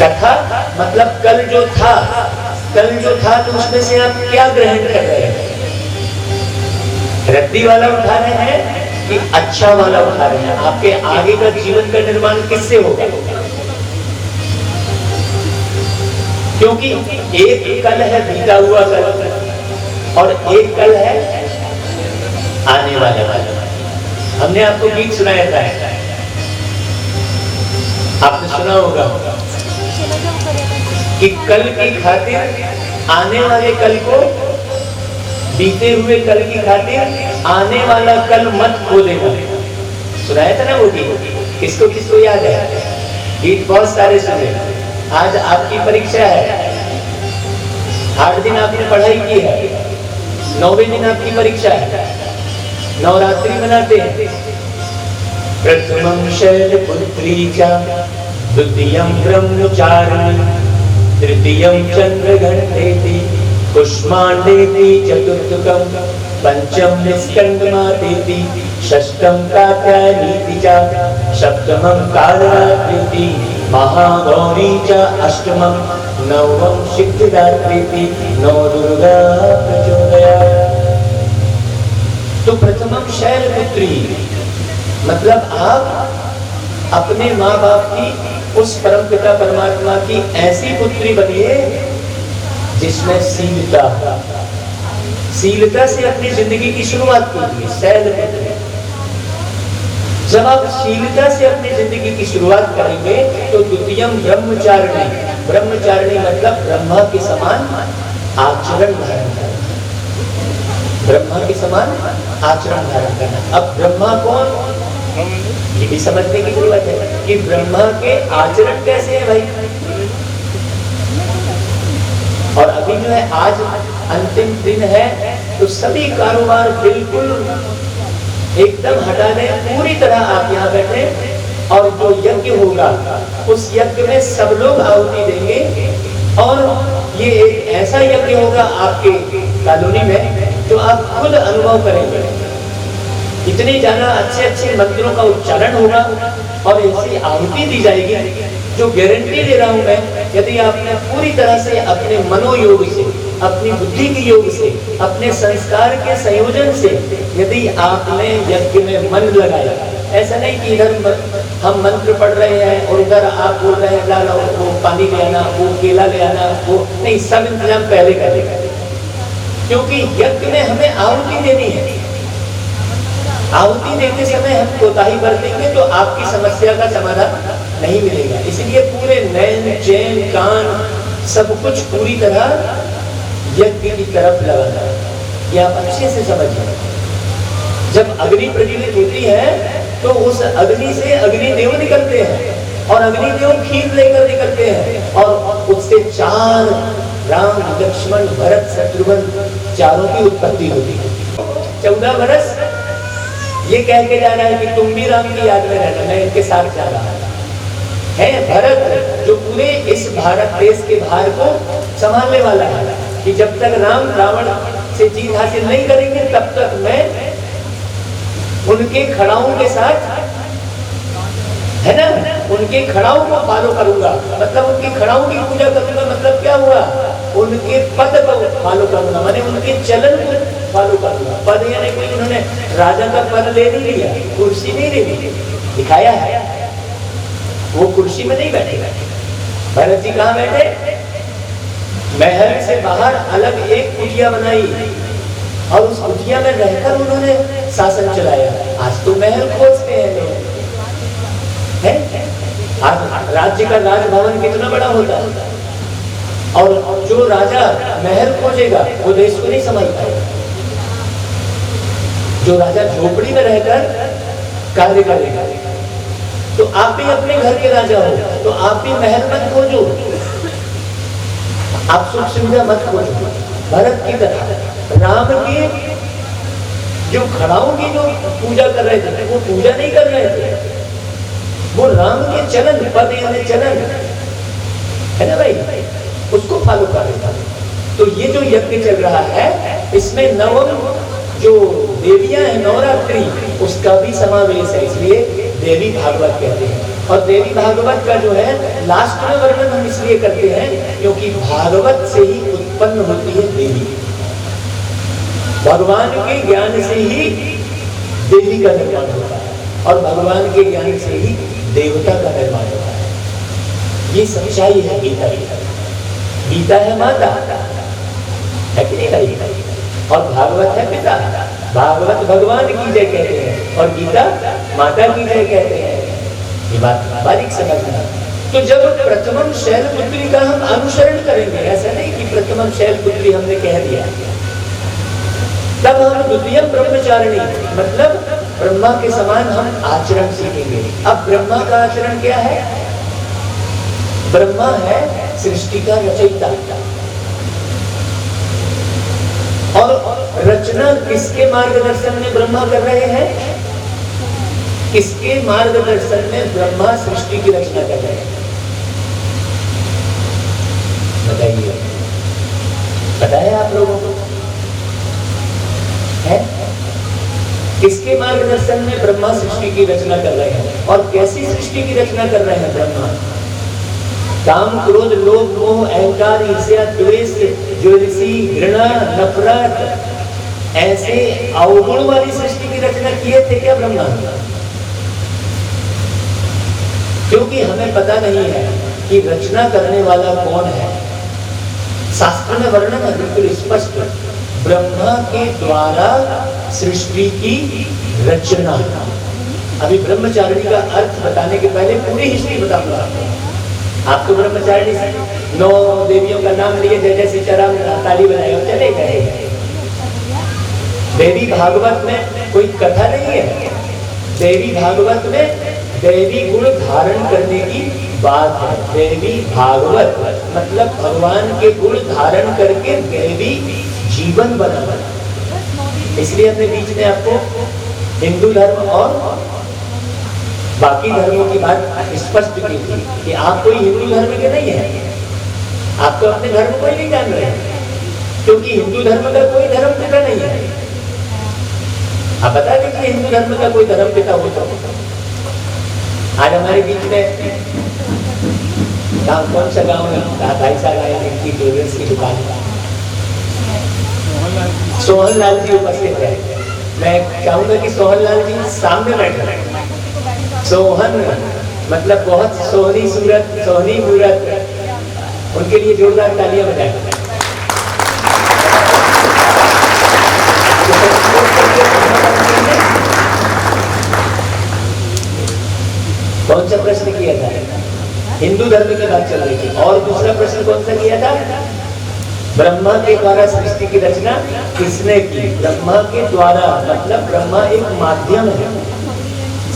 कथा मतलब कल जो था तो उसमें से आप क्या ग्रहण कर रहे हैं? रद्दी वाला उठा रहे हैं कि अच्छा वाला उठा रहे हैं? आपके आगे का जीवन का निर्माण किससे होगा? क्योंकि एक कल है बीता हुआ कल और एक कल है आने वाला कल। हमने आपको गीत सुनाया था, आपने सुना होगा कि कल की खातिर आने वाले कल को, बीते हुए कल की खातिर आने वाला कल मत खो देना। सुनाया था ना वो गीत? किसको किसको याद है? गीत बहुत सारे सुने। आज आपकी परीक्षा है, 8 दिन आपने पढ़ाई की है, 9वें दिन आपकी परीक्षा है, नवरात्रि मनाते हैं। प्रथमं शैलपुत्री च द्वितीयं ब्रह्मचारिणी तृतीयं चंद्रघंटेति कुष्मांडेति चतुर्थकं पंचम निस्कंदमातेति षष्ठं कात्यायनीति च सप्तमं कालरात्रिति महागौरी च अष्टमं नवमं सिद्धिदात्रीति नौ दुर्गा प्रचोदयात्। तो प्रथमं शैलपुत्री मतलब आप अपने माँ बाप की, उस परमपिता परमात्मा की ऐसी पुत्री बनिए जिसमें शीलता से अपनी जिंदगी की शुरुआत कीजिए। शैलपुत्री, जब आप शीलता से अपनी जिंदगी की शुरुआत करेंगे तो द्वितीयम ब्रह्मचारिणी मतलब ब्रह्मा के समान आचरण धारण करना। ब्रह्मा के समान आचरण धारण करना। अब ब्रह्मा कौन, ये भी समझने की जरूरत है कि ब्रह्मा के आचरण कैसे है भाई। और अभी जो है आज अंतिम दिन है तो सभी कारोबार बिल्कुल एकदम हटा दें, पूरी तरह आप यहाँ बैठे और जो यज्ञ होगा उस यज्ञ में सब लोग आहुति देंगे। और ये एक ऐसा यज्ञ होगा आपके कॉलोनी में जो आप खुद अनुभव करेंगे। इतने ज्यादा अच्छे अच्छे मंत्रों का उच्चारण होगा और ऐसी आहुति दी जाएगी जो गारंटी दे रहा हूं मैं, यदि आपने पूरी तरह से अपने मनोयोग से, अपनी बुद्धि के योग से, अपने संस्कार के संयोजन से यदि आपने यज्ञ में मन लगाया, ऐसा नहीं कि इधर हम मंत्र पढ़ रहे हैं और उधर आप बोल रहे हैं ला वो पानी ले आना, वो केला ले आना, वो नहीं, सब इंतजाम पहले करेगा। क्योंकि यज्ञ में हमें आहुति देनी है। आहुति देते समय हम कोताही बरतेंगे तो आपकी समस्या का समाधान नहीं मिलेगा। इसलिए पूरे नैन चैन कान सब कुछ पूरी तरह यज्ञ की तरफ लगाना है। ये आप अच्छे से समझिए। जब अग्नि प्रज्वलित होती है तो उस अग्नि से अग्निदेव निकलते हैं और अग्निदेव खीर लेकर निकलते हैं और उससे 4 राम लक्ष्मण भरत शत्रुघ्न चारों की उत्पत्ति होती है। 14 वर्ष ये कह के जा रहा है कि तुम भी राम की याद में रहना, मैं इनके साथ जा रहा है। भरत जो पूरे इस भारत देश के भार को संभालने वाला है कि जब तक राम रावण से जीत हासिल नहीं करेंगे तब तक मैं उनके खड़ाओं के साथ, है ना, उनके खड़ाओं को फॉलो करूंगा। मतलब उनके खड़ाओं की पूजा करूंगा। मतलब क्या हुआ? उनके पद को फॉलो करूंगा, माने उनके चलन को फॉलो करूंगा। पद यानी कोई उन्होंने राजा का पद ले नहीं लिया, कुर्सी नहीं ले ली, दिखाया है वो कुर्सी में नहीं बैठे। भरत जी कहाँ बैठे? महल से बाहर अलग एक कुटिया बनाई और उस कुटिया में रहकर उन्होंने शासन चलाया। आज तो महल खोजते हैं लोग, है? आज राज्य का राजभवन कितना बड़ा होता है और जो राजा महल खोजेगा वो देश को नहीं समझ पाएगा। जो राजा झोपड़ी में रहकर कार्य करेगा। तो आप भी अपने घर के राजा हो तो आप भी महल मत खोजो, आप सुख सुविधा मत खोजो। भरत की तरह राम के जो खड़ाओं की जो पूजा कर रहे थे वो पूजा नहीं कर रहे थे, वो राम के चलन, पद यानी चलन, है ना भाई, उसको फॉलो कर रहे थे। तो ये जो यज्ञ चल रहा है इसमें नवम जो देवियां हैं नवरात्रि उसका भी समावेश है, इसलिए देवी भागवत कहते हैं। और देवी भागवत का जो है लास्ट में वर्णन हम इसलिए करते हैं क्योंकि भागवत से ही उत्पन्न होती है देवी। भगवान के ज्ञान से ही देवी का निर्माण होता है और भगवान के ज्ञान से ही देवता का निर्माण होता है। ये सच्चाई है गीता की। गीता है माता, है कि नहीं है? और भागवत है पिता। भागवत भगवान की जय कहते हैं और गीता माता की जय कहते हैं। ये बात बारीक समझना। तो जब प्रथमम शैलपुत्री का हम अनुसरण करेंगे, ऐसा नहीं कि प्रथमम शैलपुत्री हमने कह दिया, तब हम द्वितीय ब्रह्मचारिणी मतलब ब्रह्मा के समान हम आचरण सीखेंगे। अब ब्रह्मा का आचरण क्या है? ब्रह्मा है सृष्टि का रचयिता और रचना किसके मार्गदर्शन में ब्रह्मा कर रहे हैं? किसके मार्गदर्शन में ब्रह्मा सृष्टि की रचना कर रहे हैं? बताइए, पता है आप लोगों को? है? किसके मार्गदर्शन में ब्रह्मा सृष्टि की रचना कर रहे हैं? और कैसी सृष्टि की रचना कर रहे हैं ब्रह्मा? काम, क्रोध, लोभ, मोह, अहंकार, ईर्ष्या, द्वेष, ज्वेलसी, घृणा, नफरत, ऐसे अवगुण वाली सृष्टि की रचना किए थे क्या ब्रह्मा? क्योंकि हमें पता नहीं है कि रचना करने वाला कौन है। शास्त्र में वर्णन है बिल्कुल स्पष्ट, ब्रह्मा के द्वारा सृष्टि की रचना। अभी ब्रह्मचारिणी का अर्थ बताने के पहले पूरी हिस्ट्री बताऊंगा आपको। ब्रह्मचारिणी 9 देवियों का नाम लिए, जय जय सीताराम ताली बजाए और चले गए। देवी भागवत में कोई कथा नहीं है। देवी भागवत में देवी गुण धारण करने की बात है। देवी भागवत मतलब भगवान के गुण धारण करके देवी जीवन बनाना। इसलिए हमने बीच में आपको हिंदू धर्म और बाकी धर्मों की बात स्पष्ट की थी कि आप कोई हिंदू धर्म के नहीं है, आप तो अपने धर्म को ही नहीं जान रहे, क्योंकि हिंदू धर्म का कोई धर्म पिता नहीं है। आप बता दीजिए हिंदू धर्म का कोई धर्म पिता हो तो। आज हमारे बीच में गाँव, कौन सा गाँव है, भाई साहब आए इनकी ज्वेलर्स की दुकान, सोहन लाल जी उपस्थित है। मैं चाहूंगा कि सोहन लाल जी सामने बैठे। सोहन मतलब बहुत सोहनी सूरत, सोहनी मूरत, उनके लिए जोरदार तालियां बजाएं। कौन सा प्रश्न किया था? हिंदू धर्म की बात चल रही थी। और दूसरा प्रश्न कौन सा किया था? ब्रह्मा के द्वारा सृष्टि की रचना किसने की? ब्रह्मा के द्वारा मतलब ब्रह्मा एक माध्यम है,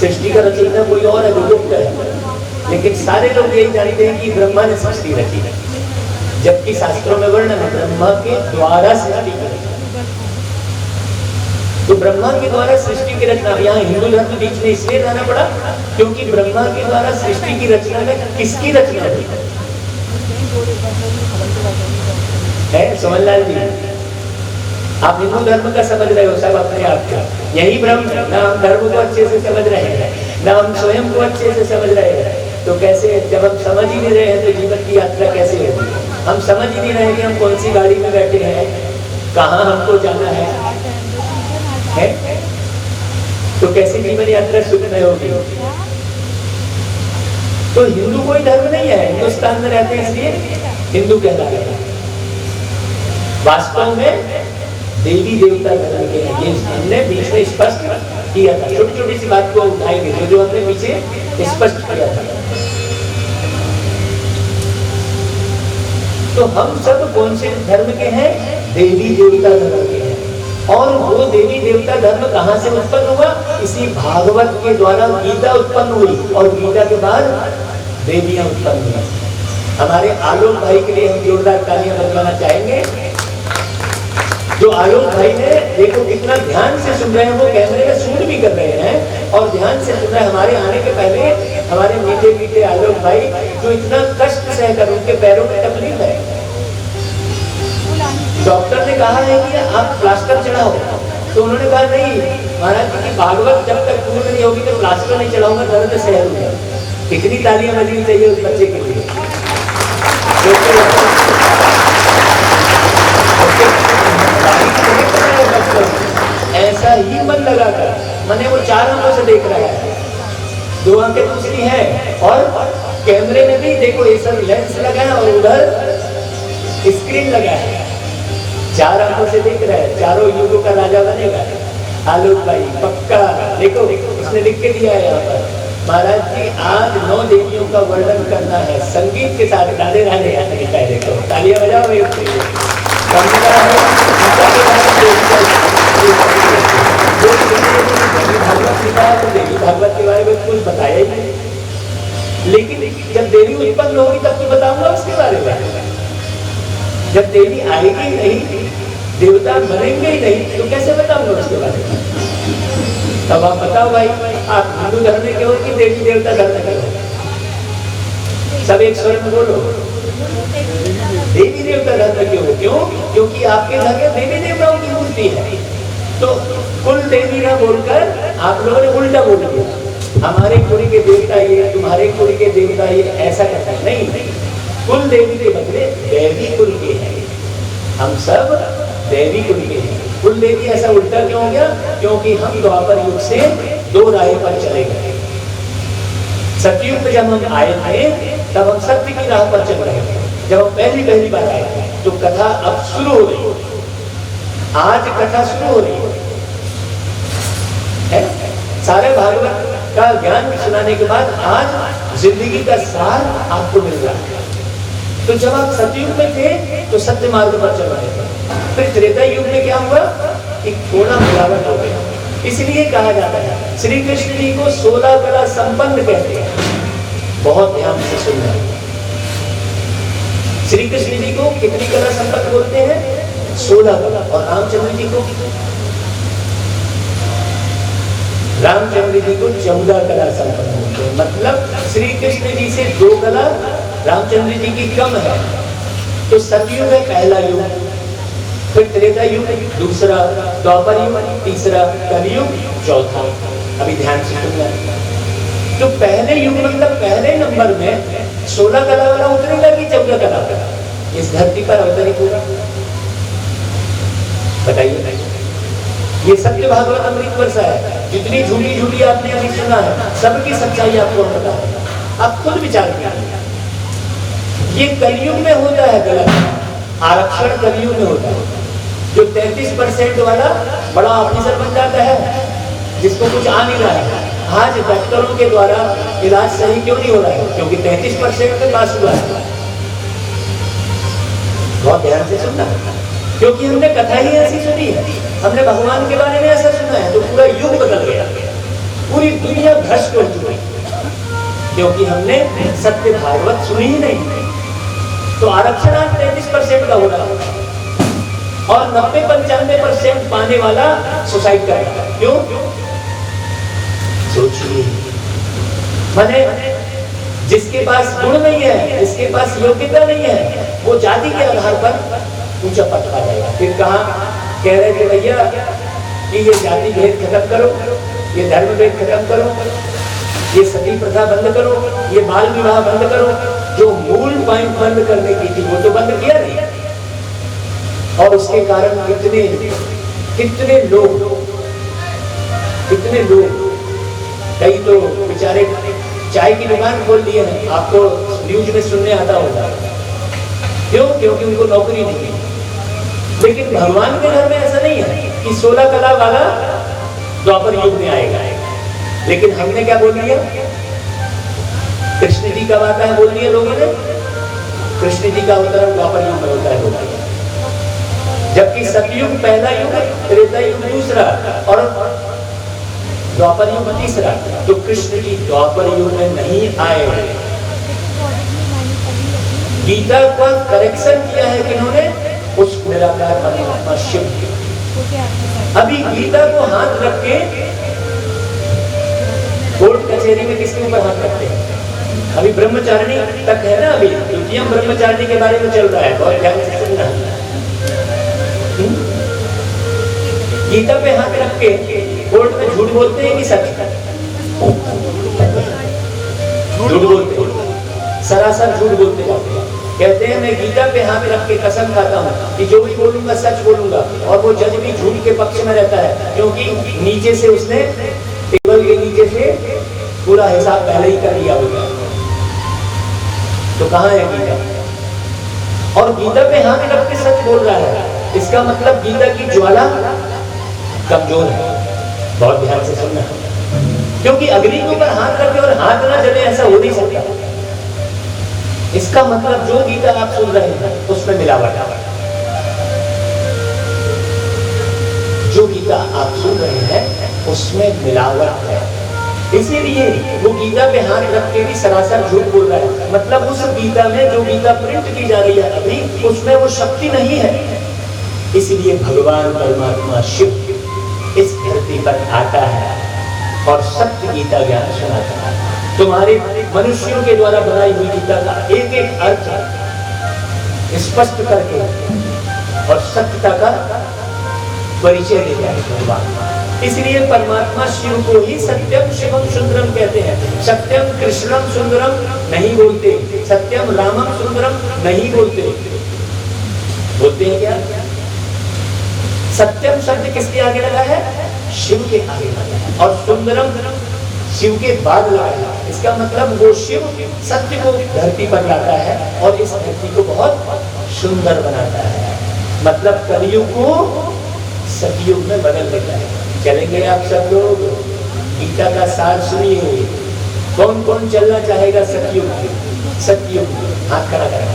सृष्टि का रचयिता कोई और है, गुप्त है। लेकिन सारे लोग यही जानते हैं कि ब्रह्मा ने सृष्टि रची है, जबकि शास्त्रों में वर्णन है ब्रह्मा के द्वारा सृष्टि की रचना। तो ब्रह्मा के द्वारा सृष्टि की रचना, यहाँ हिंदू धर्म बीच में इसलिए लाना पड़ा क्योंकि ब्रह्मा के द्वारा सृष्टि की रचना में किसकी रचना हुई है? सोहनलाल जी, आप हिंदू धर्म का समझ रहे हो सब अपने आप का, यही ब्रह्म ना हम धर्म को अच्छे से समझ रहे हैं, ना हम स्वयं को अच्छे से समझ रहे हैं। तो कैसे, जब हम समझ ही नहीं रहे हैं तो जीवन की यात्रा कैसे होगी? हम समझ ही नहीं रहे कि हम कौन सी गाड़ी में बैठे हैं, कहाँ हमको जाना है? तो कैसे जीवन यात्रा सुखमय होगी? तो हिंदू कोई धर्म नहीं है, हिंदुस्तान में रहते हैं इसलिए हिंदू कहलाते हैं। वास्तव में देवी देवता धर्म के हैं। ये हमने बीच में स्पष्ट किया था, छोटी छोटी सी बात को उठाएंगे जो हमने पीछे स्पष्ट किया था। तो हम सब कौन से धर्म के हैं? देवी देवता धर्म के हैं। और वो देवी देवता धर्म कहाँ से उत्पन्न हुआ? इसी भागवत के द्वारा गीता उत्पन्न हुई और गीता के बाद देवियां उत्पन्न हुई। हमारे आलोक भाई के लिए हम जोरदार तालियां बजवाना चाहेंगे। जो आलोक भाई ने देखो कितना ध्यान से सुन रहे हैं, वो कैमरे में शूट भी कर रहे हैं और ध्यान से सुन रहे हैं। हमारे आने के पहले हमारे मीठे मीठे आलोक भाई जो इतना कष्ट सहकर, उनके पैरों में तकलीफ है, डॉक्टर ने कहा है कि आप प्लास्टर चढ़ाओ, तो उन्होंने कहा नहीं महाराज, भागवत जब तक पूर्ण नहीं होगी तो प्लास्टर नहीं चढ़ाऊंगा, दर्द सहूंगा। कितनी तालियां बजनी चाहिए उस बच्चे के लिए। ऐसा ही मन लगाकर, मैंने वो 4 आंखों से देख रहा है, 2 आंखें दूसरी है, और कैमरे में भी देखो ये सब लेंस लगा है और उधर स्क्रीन लगा है, 4 आंखों से देख रहा है, चारों युगों का राजा बनेगा आलोक भाई पक्का। देखो उसने लिख के दिया है यहाँ पर, महाराज जी आज 9 देवियों का वर्णन करना है संगीत के साथ। राधे राधे यहाँ लिखा है, देखो तालियां बजाओ भाई। भागवत के बारे में कुछ बताया ही नहीं, लेकिन जब देवी उत्पन्न होगी तब तो बताऊंगा उसके बारे में। जब देवी आएगी नहीं, देवता बनेंगे ही नहीं, तो कैसे बताऊंगा उसके बारे में। तब आप बताओ भाई, आप हिंदू धर्म के हो कि देवी देवता धर्म के हो? सब एक स्वर में बोलो, देवी देवता धर्म के हो। क्यों? क्योंकि आपके घर में देवी देवताओं की मूर्ति है। तो कुल देवी ना बोलकर आप लोगों ने उल्टा बोल दिया, हमारे कुल के देवता ये, तुम्हारे कुल के देवता ये, ऐसा कहता है नहीं। कुल देवी के बदले देवी कुल के हैं, हम सब देवी कुल के हैं। कुल देवी ऐसा उल्टा क्यों हो गया? क्योंकि हम द्वापर युग से 2 राह पर चले गए। सतयुग में जब हम आए थे तब हम सत्य की राह पर चल रहे थे। जब हम पहली बार आए थे तो कथा अब शुरू हो रही है, आज कथा शुरू हो रही है। सारे भागवत का ज्ञान सुनाने के बाद आज जिंदगी का सार आपको मिल रहा है। तो जब आप सतयुग में थे तो सत्य मार्ग पर चल रहे थे, फिर त्रेता युग में क्या हुआ कि थोड़ा मिलावट हो गया। इसलिए कहा जाता है श्री कृष्ण जी को 16 कला संपन्न कहते हैं। बहुत ध्यान से सुनना, श्री कृष्ण जी को कितनी कला संपन्न बोलते हैं? 16 कला। और रामचंद्र जी को 14 कला संपन्न बोलते हैं। मतलब श्री कृष्ण जी से 2 कला रामचंद्र जी की कम है। तो सतयुग है पहला युग, फिर त्रेता युग दूसरा, द्वापर युग तीसरा, कलयुग चौथा। अभी ध्यान से सुनना। तो पहले युग मतलब पहले नंबर में 16 कला वाला उतरेगा कि 14 कला वाला इस धरती पर अवतरित होगा? बताइए। ये सत्य भागवत अमृत वर्षा है। जितनी झूठी झूठी आपने अभी सुना है सबकी सच्चाई आपको पता है। आप खुद विचार कीजिए। ये कलयुग में होता है गलत, आरक्षण कलयुग में होता है। जो 33% वाला बड़ा ऑफिसर बन जाता है, जिसको कुछ आ नहीं रहा है। आज डॉक्टरों के द्वारा इलाज सही क्यों नहीं हो रहा है? क्योंकि 33% में पास हुआ है। बहुत ध्यान से सुनना, क्योंकि हमने कथा ही ऐसी सुनी है, हमने भगवान के बारे में ऐसा सुना है, तो पूरा युग बदल गया, पूरी दुनिया भ्रष्ट हो चुकी, क्योंकि हमने सत्य भागवत सुनी ही नहीं। तो आरक्षण आज 33% का हो रहा है और 90-95% पाने वाला सुसाइड कर रहा है। क्यों? सोचिए, माने जिसके पास गुण नहीं है, जिसके पास योग्यता नहीं है, वो जाति के आधार पर ऊंचा पद पा जाएगा। फिर कहा कह रहे थे भैया कि ये जाति भेद खत्म करो, ये धर्म भेद खत्म करो, ये सती प्रथा बंद करो, ये बाल विवाह बंद करो। जो मूल पॉइंट बंद करने की थी वो तो बंद किया नहीं, और उसके कारण कितने लोग कई तो बेचारे चाय की दुकान खोल दिए हैं। आपको न्यूज में सुनने आता होगा। क्यों? क्योंकि उनको नौकरी नहीं है। लेकिन भगवान के घर में ऐसा नहीं है कि 16 कला वाला द्वापर युग में आएगा। लेकिन हमने क्या बोल दिया? कृष्ण जी का आता है बोल दिया लोगों ने, कृष्ण जी का अवतार द्वापर युग में होता है बोल दिया। जबकि सतयुग पहला युग, त्रेता युग दूसरा और द्वापर युग तीसरा। तो कृष्ण जी द्वापर युग में नहीं आए। गीता का करेक्शन किया है किन्होंने? उस निराकार परमात्मा शिव। अभी गीता को हाथ रख के कोर्ट कचहरी में किसके ऊपर हाथ रखते हैं? अभी ब्रह्मचारिणी तक है ना, अभी द्वितीय ब्रह्मचारिणी के बारे में चल रहा है, बहुत ध्यान से सुनना। गीता पे हाथ रख के कोर्ट में झूठ बोलते हैं कि सच? झूठ बोलते हैं, सरासर झूठ बोलते जाते हैं। कहते हैं मैं गीता पे हाथ रख के कसम खाता हूँ कि जो भी बोलूंगा सच बोलूंगा, और वो जज भी झूठ के पक्ष में रहता है, क्योंकि नीचे से उसने टेबल के नीचे से पूरा हिसाब पहले ही कर लिया होगा। तो कहाँ है गीता? और गीता पे हाथ रख के सच बोल रहा है, इसका मतलब गीता की ज्वाला कमजोर है। बहुत ध्यान से सुनना, क्योंकि अग्नि के ऊपर हाथ रखे और हाथ ना जले, ऐसा हो नहीं सकता। इसका मतलब जो गीता आप सुन रहे हैं उसमें मिलावट है। जो गीता आप सुन रहे हैं उसमें मिलावट है, इसीलिए वो गीता पे हाथ रख के भी सरासर झूठ बोल रहा है। मतलब उस गीता में, जो गीता प्रिंट की जा रही है अभी, उसमें वो शक्ति नहीं है। इसलिए भगवान परमात्मा शिव इस धरती पर आता है और सत्य गीता ज्ञान सुनाता है। तुम्हारे मनुष्यों के द्वारा बनाई हुई गीता का एक एक अर्थ स्पष्ट करके और सत्यता का परिचय देता है भगवान। इसलिए परमात्मा शिव को ही सत्यम शिवम सुंदरम कहते हैं। सत्यम कृष्णम सुंदरम नहीं बोलते, सत्यम रामम सुंदरम नहीं बोलते। बोलते हैं क्या? सत्यम शब्द किसके आगे लगा है? शिव के आगे लगा है, और सुंदरम शिव के बाद लगा है। इसका मतलब वो शिव सत्य को धरती पर लाता है और इस धरती को बहुत सुंदर बनाता है। मतलब कलयुग को सतयुग में बदल देता है। चलेंगे आप सब लोग, गीता का सार सुनिए। कौन कौन चलना चाहेगा सतयुग? सतयुग हाथ खड़ा करना,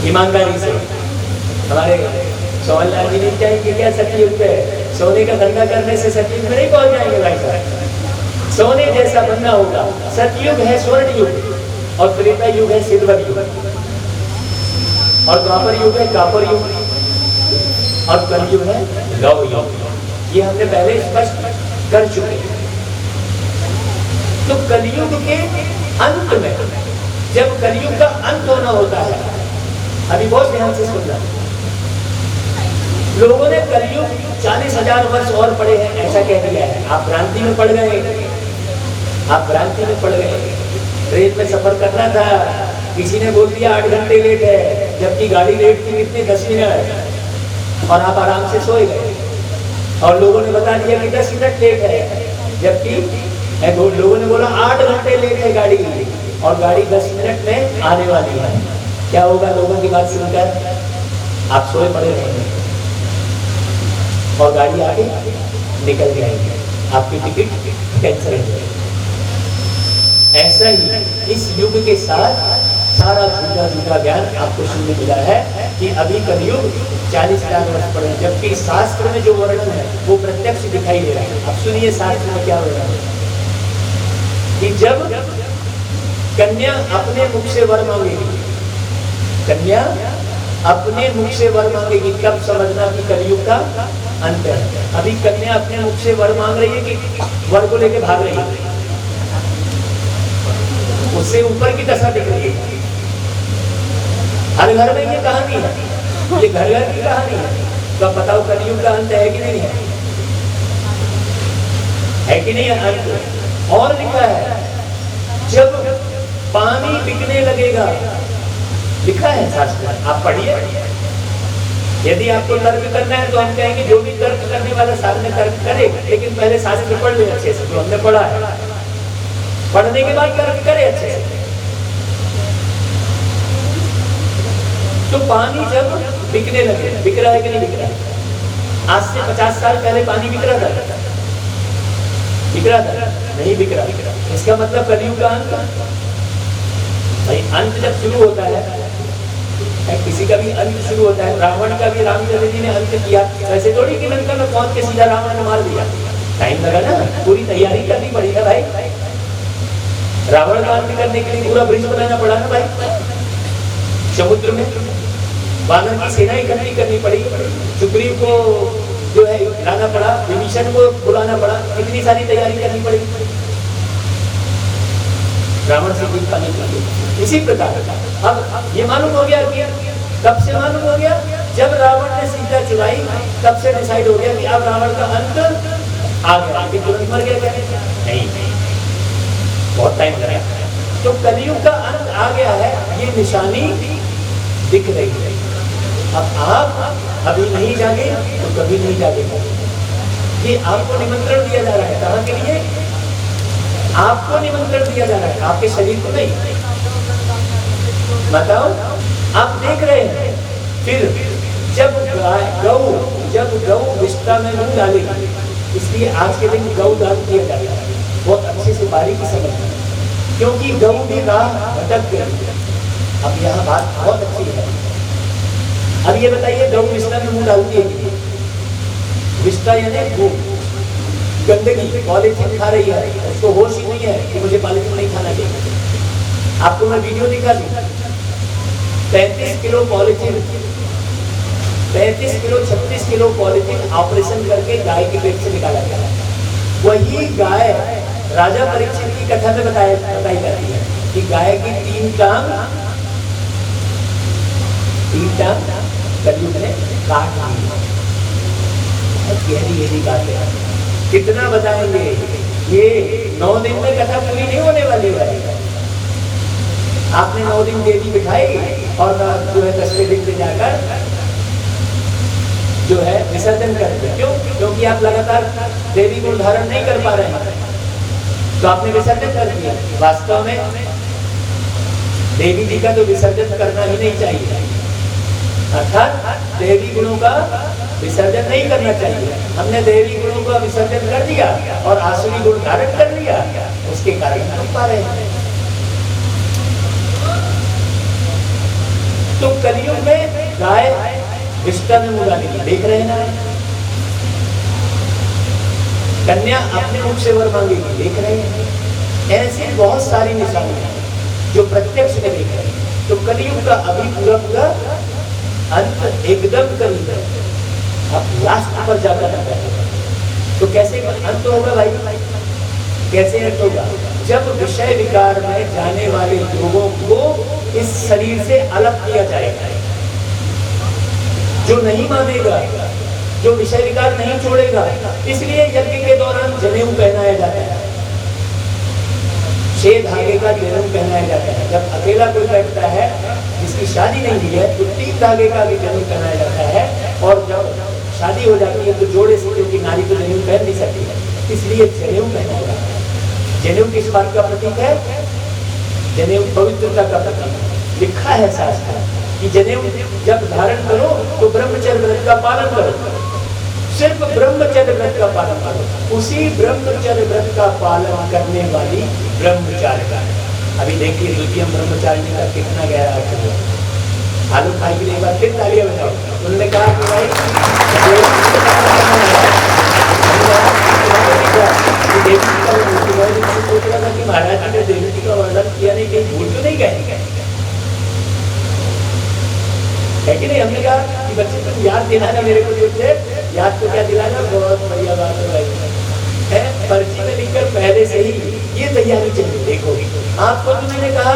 ईमानदारी से। हमारे सोहनलाल जी नहीं चाहेंगे क्या सतयुग पे? सोने का धंधा करने से सतयुग में नहीं पहुंच जाएंगे भाई साहब। सोने जैसा बनना होगा। सतयुग है स्वर्ण युग, और त्रेता युग है सिल्वर युग, और द्वापर युग है कापर युग, और कलयुग है लव युग। ये हमने पहले स्पष्ट कर चुके हैं। तो कलयुग के अंत में, जब कलयुग का अंत होना होता है, अभी बहुत ध्यान से सुनना, लोगों ने कलयुग 40,000 वर्ष और पड़े हैं ऐसा कह दिया है। आप भ्रांति में पड़ गए, आप भ्रांति में पड़ गए। ट्रेन में सफर करना था, किसी ने बोल दिया 8 घंटे लेट है, जबकि गाड़ी लेट थी कितने 10 मिनट, और आप आराम से सोए गए। और लोगों ने बता दिया कि 10 मिनट लेट है, जबकि लोगों ने बोला 8 घंटे लेट है गाड़ी, और गाड़ी 10 मिनट में आने वाली है। क्या होगा लोगों की बात सुनकर? आप सोए पड़े रहेंगे और गाड़ी आगे निकल जाएगी, आपकी टिकट कैंसिल हो जाएगी। ऐसा ही इस युग के साथ सारा झूठा झूठा ज्ञान आपको सुनने मिला है कि अभी कलयुग 40,000 वर्ष पड़े, जबकि शास्त्र में जो वर्णन है वो प्रत्यक्ष दिखाई दे रहा है। अब सुनिए शास्त्र में क्या वर्णन है कि जब कन्या अपने मुख से वर मांगेगी, कन्या अपने मुख से वर मांगेगी, तब समझना कि कलयुग का अंत है। अभी कन्या अपने मुख से वर मांग रही है कि वर को लेके भाग रही है, उससे ऊपर की दशा दिख रही है। हर घर में ये कहानी है, ये घर घर की कहानी है। तो अब बताओ कलयुग का अंत है कि नहीं है? है कि नहीं है अंत? और लिखा है जब पानी बिकने लगेगा, लिखा है शास्त्र, आप पढ़िए। यदि आपको तर्क करना है तो हम कहेंगे जो भी तर्क करने वाला सामने तर्क करे, लेकिन पहले शास्त्र पढ़ ले अच्छे से, तो हमने पढ़ा है। पढ़ने के बाद तर्क करे अच्छे से। तो पानी जब बिकने लगे, बिक रहा है कि नहीं बिक रहा है? आज से 50 साल पहले पानी बिक रहा था? बिक रहा था? नहीं बिक रहा। इसका मतलब कलयुग का अंत। भाई अंत जब शुरू होता है, किसी का भी अंत शुरू होता है। रावण का भी रामचंद्र जी ने अंत किया, ऐसे थोड़ी कि लंका में पहुंच के सीधा रावण ने मार दिया। टाइम लगा ना, पूरी तैयारी करनी पड़ी ना भाई। रावण का अंत करने के लिए पूरा ब्रिज बनाना पड़ा ना भाई। समुद्र में वानर की सेना इकट्ठी करनी पड़ी, सुग्रीव को जो है लाना पड़ा, विभीषण को बुलाना पड़ा, इतनी सारी तैयारी करनी पड़ी रावण से जीत पाने के लिए। इसी प्रकार अब ये मालूम हो गया कि कब से मालूम हो गया? जब रावण ने सीता चुराई, तब से डिसाइड हो गया कि अब रावण का अंत आ गया। तुरंत मर गया क्या? नहीं, टाइम लगा। तो कलयुग का अंत आ गया है, ये निशानी दिख रही है। अब आप अभी नहीं जागे तो कभी नहीं जागेगा। ये आपको निमंत्रण दिया जा रहा है, कहाँ के लिए? आपको निमंत्रण दिया जा रहा है, आपके शरीर को नहीं। बताओ, आप देख रहे हैं। फिर जब गौ विष्ठा में मुंह डालेगी, इसलिए आज के दिन गौ दान किया जाता है। बहुत अच्छे से बारीकी समझना, क्योंकि गौ भी राह भटक गई। अब यह बात बहुत अच्छी है। अब ये बताइए, गौ विष्ठा में मुंह डालती है कि विष्ठा यानी गंदगी, पॉलीथीन खा रही है, उसको होश ही नहीं है कि मुझे पॉलीथीन नहीं खाना चाहिए। आपको मैं वीडियो दिखा दी, 35 kilo polythene, 35 kilo 36 kilo polythene operation करके गाय के पेट से निकाला गया। वही गाय राजा परीक्षित की कथा में बताई जाती है कि गाय की 3 टांग कलयुग ने काट दी। गहरी बात है, कितना बताएंगे, ये 9 दिन में कथा पूरी नहीं होने वाली है। आपने 9 दिन देवी बिठाई और जो है 10वें दिन पे जाकर जो है विसर्जन कर दिया। क्यों? क्योंकि आप लगातार देवी गुण धारण नहीं कर पा रहे हैं, तो आपने विसर्जन कर दिया। वास्तव में देवी जी का तो विसर्जन करना ही नहीं चाहिए, अर्थात देवी गुणों का विसर्जन नहीं करना चाहिए। हमने देवी गुणों का विसर्जन कर दिया और आसुरी गुण धारण कर लिया, उसके कारण हम पा रहे हैं। तो कलयुग में गाय विष्ठा में मुंह डालेगी, देख रहे हैं ना। कन्या अपने मुख से वर मांगेगी, देख रहे हैं। ऐसी बहुत सारी निशानियां जो प्रत्यक्ष में देख रहे हैं। तो कलयुग का अभी पूरा अंत एकदम करीब है। अब लास्ट पर जाकर तो कैसे अंत होगा भाई? कैसे अंत होगा? जब विषय विकार में जाने वाले लोगों को इस शरीर से अलग किया जाएगा। जो नहीं मानेगा, जो विषय विकार नहीं छोड़ेगा, इसलिए यज्ञ के दौरान जनेऊ पहनाया जाता है। 6 धागे का जनेऊ पहनाया जाता है। जब अकेला कोई बैठता है जिसकी शादी नहीं हुई है तो 3 धागे का भी जनेऊ पहनाया जाता है। और जब शादी हो जाती है तो जोड़े से, क्योंकि नारी तो जनेऊ पहन नहीं सकती है, इसलिए जनेऊ पहनाया जाता है। जनेऊ किस बात का प्रतीक है? जनेऊ पवित्रता का प्रतीक। लिखा है शास्त्र कि जनेऊ जब धारण करो तो ब्रह्मचर्य व्रत का पालन करो, सिर्फ ब्रह्मचर्य व्रत का पालन करो। उसी ब्रह्मचर्य व्रत का पालन करने वाली ब्रह्मचारिणी। अभी देखिए द्वितीय ब्रह्मचारिणी का कितना गहरा अर्थ है। आलू खाई के लिए एक बार फिर तालियां बजाओ। उन्होंने कहा कि भाई सोच रहा था कि महाराज जी ने देवी जी का वर्णन किया नहीं, कहीं भूल तो नहीं गए है कि नहीं? हमने कहा कि बच्चे तुम याद दिलाना मेरे को, जो याद को क्या दिलाना, बहुत बढ़िया बात है। पर्ची में लिखकर पहले से ही ये तैयारी चाहिए। देखो आपको तो मैंने कहा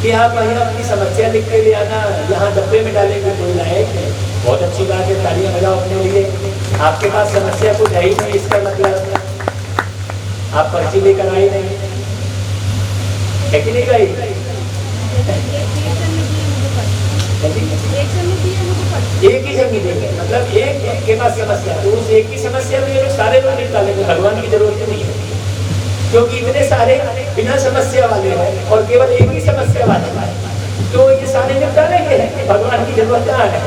कि आप यहाँ अपनी समस्या लिख के ले आना, यहाँ डब्बे में डालेंगे, कोई लायक है। बहुत अच्छी बात है, तालियां बजाओ अपने लिए। आपके पास समस्या कुछ है ही नहीं, इसका मतलब आप पर्ची लेकर आए नहीं, है कि नहीं भाई? एक ही जगह देंगे, मतलब एक के पास समस्या, तो उस एक ही समस्या में ये लोग सारे लोग निपटा लेंगे। भगवान की जरूरत नहीं है, क्योंकि इतने सारे बिना समस्या वाले हैं और केवल एक ही समस्या वाले हैं, तो ये सारे निपटा लेंगे। भगवान की जरूरत कहाँ है?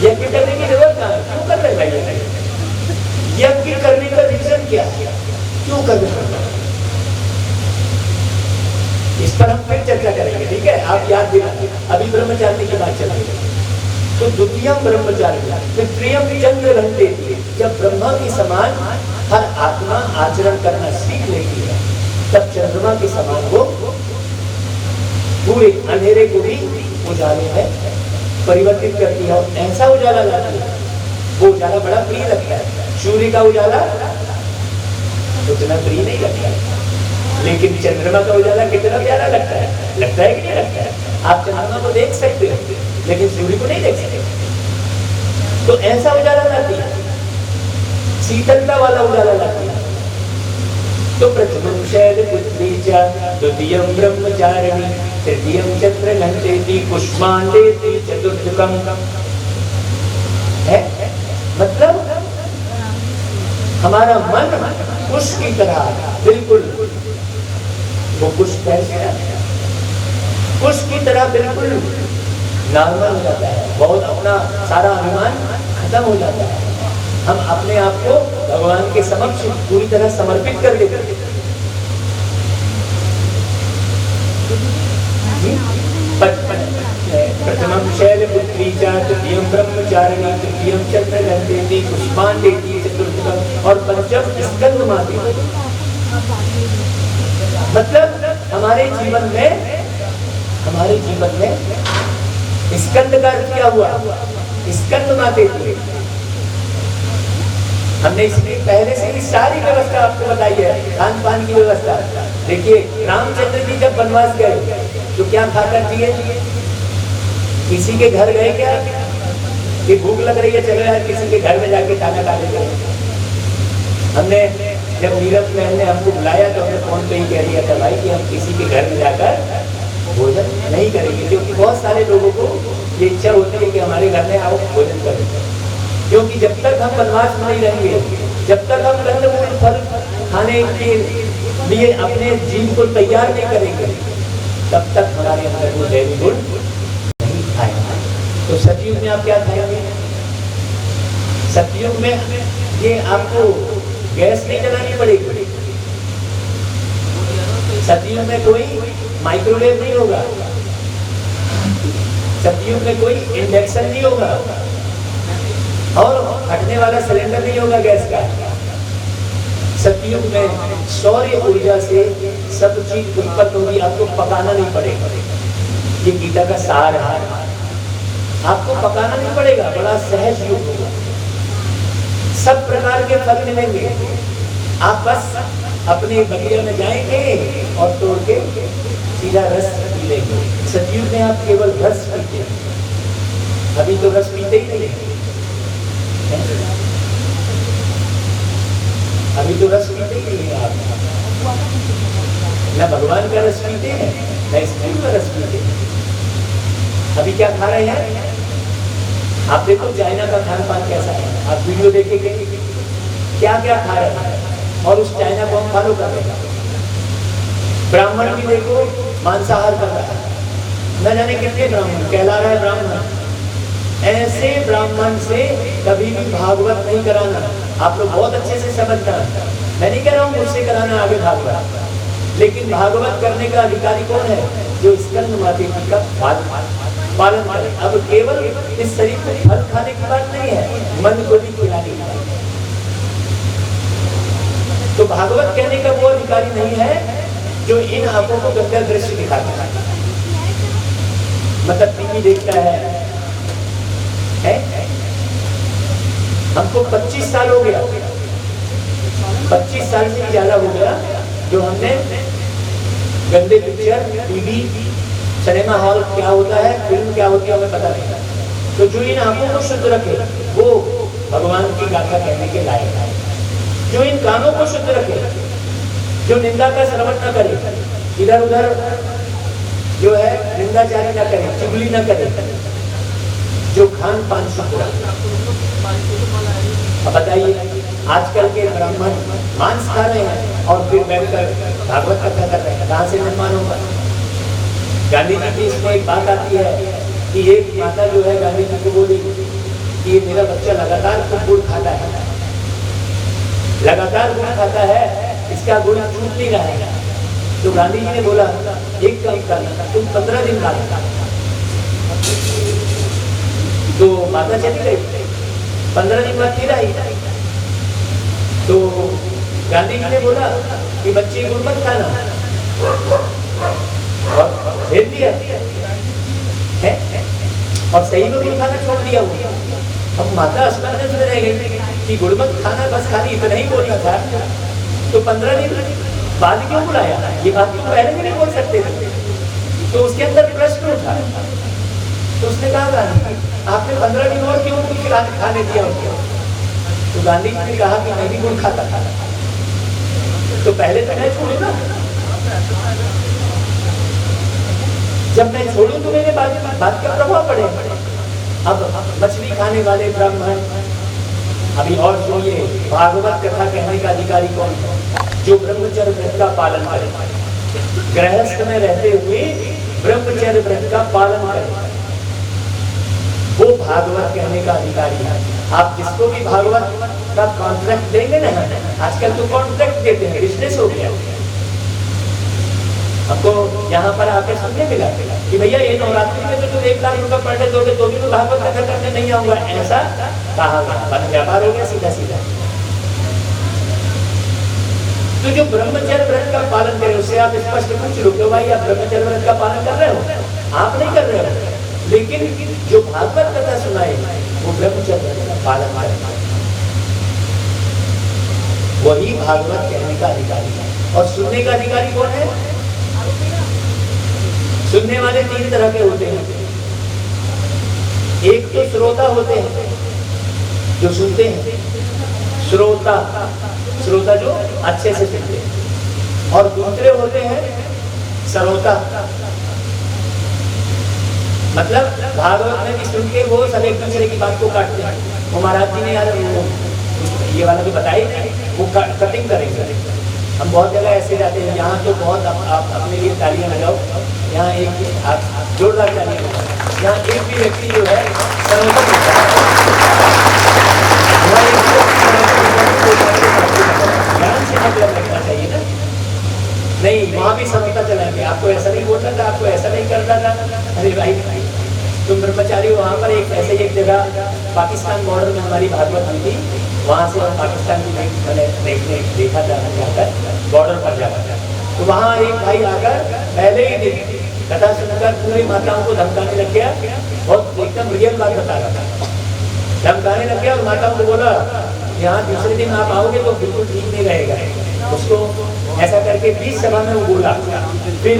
यज्ञ करने की जरूरत कहाँ है? क्यों कर रहे हैं? यज्ञ करने का रीजन क्या है? क्यों कर रहे हैं? इस पर हम फिर चर्चा करेंगे, ठीक है? आप याद दिलाइए। अभी ब्रह्मचारिणी की बात चल रही है। तो द्वितीय ब्रह्मचारिणी तृतीयम चंद्र घंटे, जब ब्रह्मा के समान हर आत्मा आचरण करना सीख लेती है, तब चंद्रमा के समान वो पूरे अंधेरे को भी उजाले में परिवर्तित करती है और ऐसा उजाला लाती है। वो उजाला बड़ा प्रिय लगता है। सूर्य का उजाला उतना प्रिय नहीं लगता है, लेकिन चंद्रमा का उजाला कितना प्यारा लगता है। लगता है कि नहीं लगता है? आप चंद्रमा को देख सकते हो लेकिन सूर्य को नहीं देख सकते। तो ऐसा उजाला लाती है, शीतलता वाला उजाला लाती है। तो प्रथमं शैलपुत्री च द्वितीयं ब्रह्मचारिणी तृतीयं चंद्रघंटेति पुष्पांडेति चतुर्थकम् है। मतलब हमारा मन पुष्प की तरह बिल्कुल, वो पुष्प कैसे पुष्प की तरह बिल्कुल नॉर्मल हो जाता है, बहुत अपना सारा अभिमान खत्म हो जाता है। हम अपने आप को भगवान के समक्ष पूरी तरह समर्पित कर देते हैं। प्रथमं शैलपुत्री च द्वितीयं ब्रह्मचारिणी तृतीयं चंद्रघंटेति पुष्पांडेति चतुर्थकम् और पंचम स्कंदमाती। मतलब हमारे जीवन में स्कंद का अर्थ क्या हुआ? स्कंदमाते थे। हमने इसलिए पहले से ही सारी व्यवस्था आपको बताई है, खान पान की व्यवस्था। देखिए रामचंद्र जी जब वनवास गए तो क्या खाकर दिए? किसी के घर गए क्या कि भूख लग रही है, चलो यार किसी के घर में जाके खाना खा लेते हैं। हमने जब नीरज महल ने हमको बुलाया तो हमने फोन पे ही कह दिया था भाई कि हम किसी के घर में जाकर भोजन नहीं करेंगे, क्योंकि बहुत सारे लोगों को ये इच्छा होती है कि हमारे घर में आओ भोजन करें। क्योंकि जब तक हम वनवास में नहीं रहेंगे, जब तक हम कंदमूल फल खाने के लिए अपने जीव को तैयार नहीं करेंगे, तब तक हमारे अंदर वो दैवी गुण नहीं आएगा। तो सतयुग में आप क्या खाएंगे? सतयुग में ये आपको गैस नहीं जलानी पड़ेगी। सतयुग में कोई माइक्रोवेव नहीं होगा, सतयुग में कोई इंडक्शन नहीं होगा और फटने वाला सिलेंडर नहीं होगा गैस का। सतयुग में सौर्य ऊर्जा से सब चीज उत्पन्न होगी, आपको पकाना नहीं पड़ेगा। ये गीता का सार है, आपको पकाना नहीं पड़ेगा, बड़ा सहज युग होगा। सब प्रकार के फल मिलेंगे, आप बस अपने बगिया में जाएंगे और तोड़ के सीधा रस पी लेंगे। सतयुग में आप केवल रस पीते हैं, अभी तो रस पीते ही नहीं है। अभी तो रस पीते ही नहीं है आप, न भगवान का रस पीते हैं न स्त्री का रस पीते हैं। अभी क्या खा रहे हैं आप? देखो चाइना का खान पान कैसा है, आप वीडियो देखेंगे क्या क्या खा रहे हैं और उस चाइना को हम फॉलो कर रहे हैं। ब्राह्मण भी देखो मांसाहार कर रहा है, न जाने कितने ब्राह्मण कहला रहा है ब्राह्मण। ऐसे ब्राह्मण से कभी भी भागवत नहीं कराना। आप लोग बहुत अच्छे से समझना, मैं नहीं कह रहा हूँ मुझसे कराना आगे भागवत, लेकिन भागवत करने का अधिकारी कौन है? जो स्कंदमाता जी का पालन करे। अब केवल इस शरीर को फल खाने की बात नहीं है, मन को भी खिलाने की बात। तो भागवत कहने का वो अधिकारी नहीं है जो इन आंखों को गंदा दृश्य दिखाता है, मतलब टीवी देखता है। हमको 25 साल हो गया, 25 साल से भी ज्यादा हो गया जो हमने गंदे पिक्चर, टीवी, सिनेमा हॉल क्या होता है, फिल्म क्या होती है हमें पता नहीं। तो जो इन आंखों को शुद्ध रखे वो भगवान की गाथा कहने के लायक है। जो इन कानों को शुद्ध रखे, जो निंदा का श्रवण न करे, इधर उधर जो है निंदाचारी न करे, चुगली न करे, जो खान पान शुद्ध रखे। अब बताइए आजकल के ब्राह्मण मांस खा रहे हैं और फिर बैठकर भागवत कथा कर रहे हैं, कहाँ से निर्माण होगा? गांधी जी की इसमें एक बात आती है कि एक माता जो है गांधी जी को बोली कि ये मेरा बच्चा लगातार खूब गुड़ खाता है, लगातार गुड़ खाता है, इसका गुड़ छूट नहीं रहा है। तो गांधी जी ने बोला एक काम करना, तुम 15 दिन खाता। तो माता चली गई, 15 दिन बाद फिर आई। तो गांधी जी ने बोला कि बच्चे गुड़ मत खाना, और भेज दिया है और सही में गुड़ खाना छोड़ दिया वो। अब माता अस्पताल में रह गई कि गुड़ मत खाना, बस खाली इतना ही बोलना था। तो 15 दिन बाद क्यों बुलाया? ये बात तो पहले भी नहीं बोल सकते थे। तो उसके अंदर प्रश्न उठा, तो उसने कहा गांधी आपने 15 दिन और क्यों कुछ खाने दिया उसको? तो गांधी जी ने कहा कि मैं भी गुड़ खाता था। तो पहले तो मैं छोड़ू ना, जब मैं छोड़ू तो मेरे बात का प्रभाव पड़ेगा। अब मछली खाने वाले ब्राह्मण, अभी और सुनिए, भागवत कथा कहने का अधिकारी कौन है? जो ब्रह्मचर्य व्रत का पालन करे, गृहस्थ में रहते हुए ब्रह्मचर्य व्रत का पालन करे, वो भागवत कहने का अधिकारी है। आप जिसको भी भागवत का कॉन्ट्रैक्ट देंगे ना, आजकल तो कॉन्ट्रैक्ट देते हैं, बिजनेस हो गया। हमको यहाँ पर आके सुनने मिला कि भैया ये नवरात्रि में तो तुम 1 लाख रुपए पर डे दोगे तो भी मैं भागवत कथा करने नहीं आऊंगा, ऐसा कहा गया। व्यापार हो गया सीधा सीधा। तो जो ब्रह्मचर्य व्रत का पालन करे उससे आप स्पष्ट पूछ लो कि भाई आप ब्रह्मचर्य व्रत का पालन कर रहे हो? आप नहीं कर रहे हो, लेकिन जो भागवत कथा सुनाए वो ब्रह्मचर्य व्रत का पालन करे, वही भागवत कहने का अधिकारी है। और सुनने का अधिकारी कौन है? सुनने वाले 3 तरह के होते हैं। एक तो श्रोता होते हैं जो सुनते हैं, श्रोता जो अच्छे से सुनते हैं। और दूसरे होते हैं श्रोता, मतलब भागवत में भी सुन के वो सब एक दूसरे की बात को काटते हैं। वो महाराज जी ने यार ये वाला जो बताए वो कटिंग करेंगे। हम बहुत जगह ऐसे जाते हैं, यहाँ तो बहुत आप अपने लिए तालियां लगाओ, यहाँ एक जोरदार तालियां लगाओ। यहाँ एक भी व्यक्ति जो है ध्यान से मतलब लगना चाहिए ना, नहीं वहाँ भी समझता चला गया, आपको ऐसा नहीं बोलना था, आपको ऐसा नहीं करना था। अरे भाई तुम ब्रह्मचारी हो। वहाँ पर एक ऐसे एक जगह पाकिस्तान बॉर्डर में हमारी भागवत हुई थी, वहाँ से हम पाकिस्तान की मैंने देखा था जाकर बॉर्डर पर जाकर। तो वहाँ एक भाई आकर पहले ही दिन कथा सुनकर पूरी माताओं को धमकाने लग गया, बहुत एकदम रियल बात बता रहा था, धमकाने लग गया और माताओं को बोला यहाँ दूसरे दिन आप आओगे तो बिल्कुल ठीक नहीं रहेगा। उसको ऐसा करके 20 सभा में वो बोला। फिर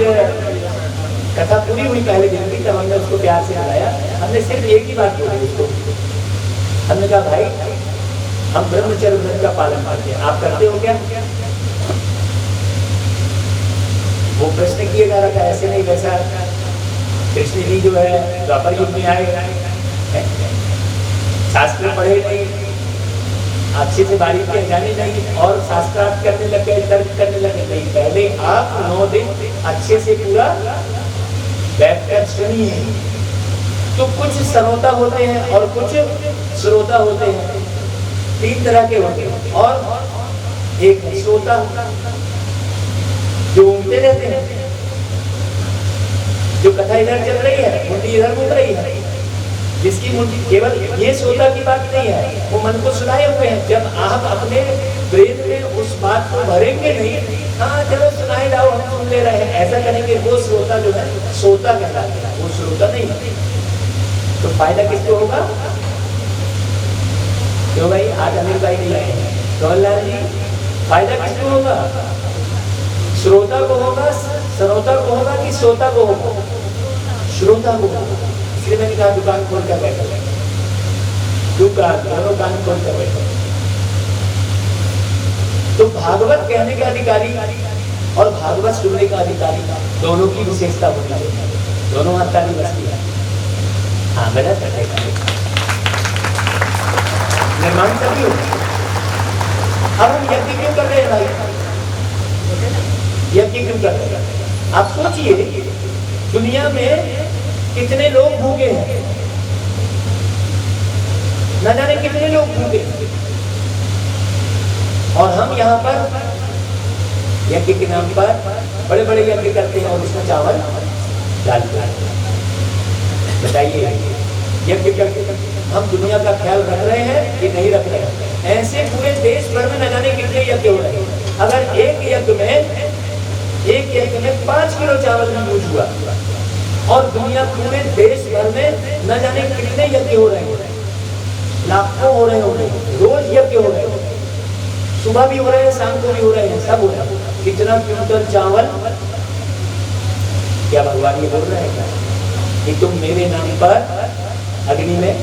कथा पूरी हुई पहले दिन की, तब हमने उसको प्यार से बुलाया। हमने सिर्फ एक ही बात बोली उसको, हमने कहा भाई हम ब्रह्मचर्य व्रत का पालन करते हैं, आप करते हो क्या? वो प्रश्न किया जा रहा था, ऐसे नहीं वैसा। कृष्ण जी जो है द्वापर युग में आए, शास्त्र पढ़े नहीं, अच्छे से बारीक के जाने नहीं, और शास्त्रार्थ करने लग गए, तर्क करने लगे नहीं। पहले आप 9 दिन अच्छे से पूरा बैठकर सुनिए। तो कुछ श्रोता होते हैं और कुछ श्रोता होते हैं, 3 तरह के होते हैं। और एक श्रोता जो घूमते रहते हैं, जो कथा इधर चल रही है मुंडी इधर घूम रही है, जिसकी मुंडी केवल ये श्रोता की बात नहीं है, वो मन को सुनाए हुए हैं। जब आप अपने ब्रेन में उस बात को भरेंगे नहीं, हाँ चलो सुनाए जाओ हम सुन ले रहे हैं, ऐसा करेंगे, वो श्रोता जो है श्रोता कहलाता है, वो श्रोता नहीं है। तो फायदा किसको होगा? क्यों भाई आज अमीर भाई नहीं आए हैं, कमललाल जी, फायदा किसको होगा? श्रोता को होगा, श्रोता को होगा कि श्रोता को होगा? श्रोता को होगा। इसलिए मैंने कहा दुकान खोल कर बैठो, दुकान दोनों कान खोल कर बैठो। तो भागवत कहने का अधिकारी और भागवत सुनने का अधिकारी दोनों की विशेषता होनी चाहिए। दोनों हाथ ताली बजती है। हाँ मेरा निर्माण सभी होगा। अब हम यज्ञ क्यों कर रहे हैं भाई? यज्ञ क्यों कर रहे हैं? आप सोचिए दुनिया में कितने लोग भूखे हैं, न जाने कितने लोग भूखे हैं, और हम यहाँ पर यज्ञ के नाम पर बड़े बड़े यज्ञ करते हैं और उसमें चावल डालते हैं। बताइए यज्ञ करके हम दुनिया का ख्याल रख रहे हैं कि नहीं रख रहे हैं? ऐसे पूरे देश भर में न जाने कितने यज्ञ हो रहे हैं। अगर एक यज्ञ में 5 किलो चावल में यूज हुआ और दुनिया पूरे देश भर में न जाने कितने यज्ञ हो रहे हैं, लाखों हो रहे होंगे, रोज यज्ञ हो रहे हैं, सुबह भी हो रहे हैं, शाम को भी हो रहे हैं, सब हो रहा है। कितना क्विंटल चावल? क्या भगवान ये बोल रहे हैं कि तुम मेरे नाम पर अग्नि में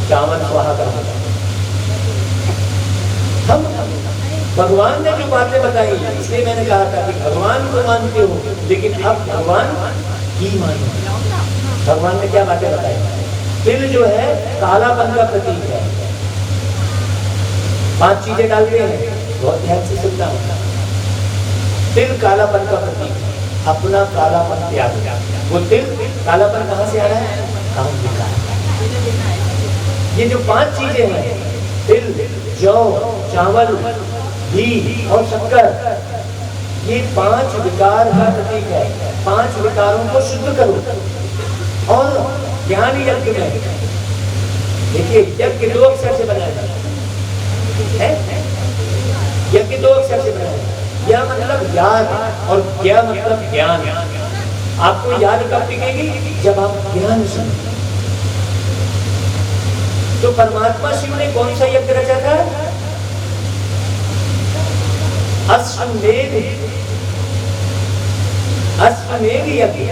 चावल स्वाहा करो? हम भगवान ने जो बातें बताई, इसलिए मैंने कहा था कि भगवान को मानते हो, लेकिन अब भगवान ही मानो। भगवान ने क्या बातें बताई? तिल जो है कालापन का प्रतीक है। 5 चीजें डालते हैं, बहुत ध्यान से सुनना होता। तिल कालापन का प्रतीक है, अपना कालापन त्याग। वो तिल कालापन कहाँ से आ रहा है? काम विकार। ये जो 5 चीजें हैं, तिल, जौ, चावल, घी और शक्कर, ये 5 विकार का प्रतीक है। 5 विकारों को शुद्ध करो। और ज्ञान यज्ञ में देखिए, यज्ञ 2 अक्षर से बनाया है। यज्ञ 2 अक्षर से बनाया है। यह मतलब याद और ज्ञा मतलब ज्ञान। आपको याद कब टिकेगी? जब आप ज्ञान सुनें। तो परमात्मा शिव ने कौन सा यज्ञ रचा था? अश्वमेध यज्ञ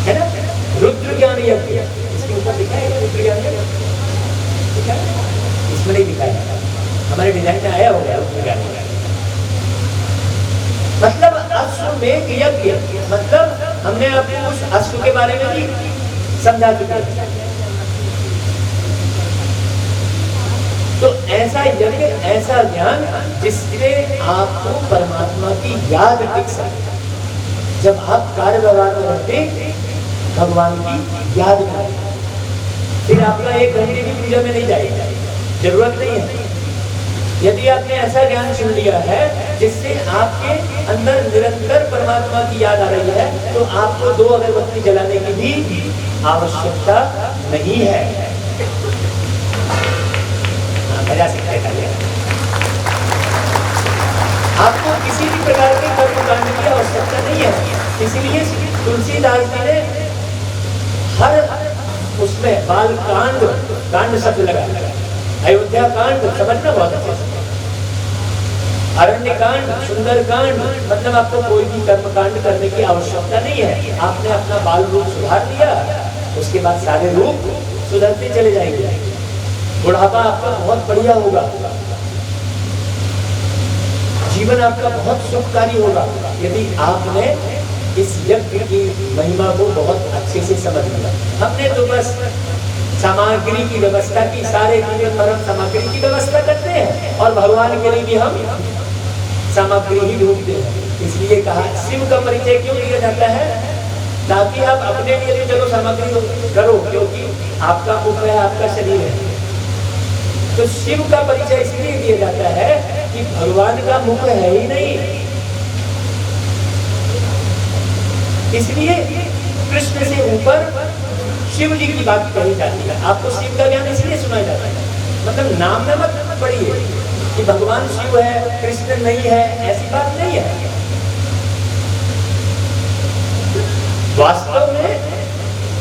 है ना, रुद्र ज्ञान यज्ञ। इसके ऊपर लिखा है रुद्र ज्ञान यज्ञ, इसमें नहीं लिखा है, हमारे डिजाइन में आया होगा रुद्र ज्ञान यज्ञ। मतलब अश्वमेध यज्ञ, मतलब हमने आपको उस अश्व के बारे में भी समझा चुके हैं। तो ऐसा यज्ञ, ऐसा ज्ञान जिससे आपको परमात्मा की याद टिक सके। जब आप कार्य व्यवहार में रहते, भगवान की याद करें, फिर आपका 1 घंटे की पूजा में नहीं जाएगा, जरूरत नहीं है। यदि आपने ऐसा ज्ञान सुन लिया है जिससे आपके अंदर निरंतर परमात्मा की याद आ रही है, तो आपको 2 अगरबत्ती जलाने की भी आवश्यकता नहीं है। आपको किसी भी प्रकार के कर्मकांड की आवश्यकता नहीं है। इसीलिए तुलसीदास जी ने हर उसमें बाल कांड शब्द लगा। अयोध्या कांड समझना बहुत अच्छा है। अरण्य कांड, सुंदर कांड, मतलब आपको कोई भी कर्मकांड करने की आवश्यकता नहीं है। आपने अपना बाल रूप सुधार लिया, उसके बाद सारे रूप सुधरते चले जाएंगे। बुढ़ापा आपका बहुत बढ़िया होगा, जीवन आपका बहुत सुखकारी होगा, यदि आपने इस यज्ञ की महिमा को बहुत अच्छे से समझ लिया। हमने तो बस सामग्री की व्यवस्था की, सारे दिन पर हम सामग्री की व्यवस्था करते हैं और भगवान के लिए भी हम सामग्री ही ढूंढते हैं। इसलिए कहा शिव का परिचय क्यों दिया जाता है? ताकि आप अपने लिए भी चलो सामग्री करो, क्योंकि आपका मुख है, आपका शरीर है। तो शिव का परिचय इसलिए दिया जाता है कि भगवान का मुख है ही नहीं, इसलिए कृष्ण से ऊपर शिव जी की बात कही जाती है। आपको शिव का ज्ञान इसलिए सुनाया जाता है, मतलब नाम में मत पढ़िए कि भगवान शिव है, कृष्ण नहीं है, ऐसी बात नहीं है। वास्तव में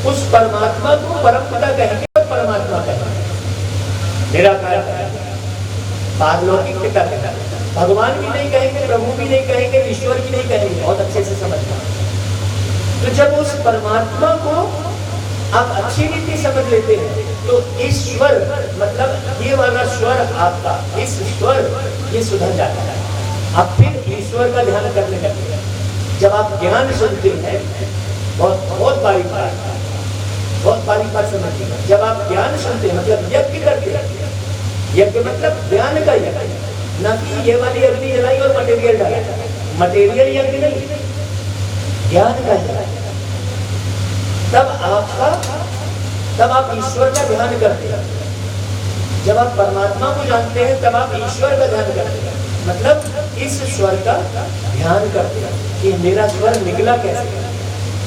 उस परमात्मा को परमपिता कहेंगे और परमात्मा कहेंगे, निराकार पारलौकिक पिता कहेंगे। भगवान भी नहीं कहेंगे, प्रभु भी नहीं कहेंगे, ईश्वर भी नहीं कहेंगे। बहुत अच्छे से समझना। तो जब उस परमात्मा को आप अच्छी रीति समझ लेते हैं, तो ईश्वर मतलब ये वाला स्वर आपका, इस स्वर ये सुधर जाता है। आप फिर ईश्वर का ध्यान करने लगते हैं। जब आप ज्ञान सुनते हैं, बहुत बारीक बात समझिए। जब आप ज्ञान सुनते हैं मतलब यज्ञ करते हैं, यज्ञ मतलब ज्ञान का यज्ञ, न कि ये वाली अग्नि जलाई और मटेरियल डाला। मटेरियल यज्ञ नहीं, ज्ञान का यज्ञ। तब आप ईश्वर का ध्यान करते हैं। जब आप परमात्मा को जानते हैं, तब आप ईश्वर का ध्यान करते हैं, मतलब इस स्वर का ध्यान करते हैं कि मेरा स्वर निकला कैसे,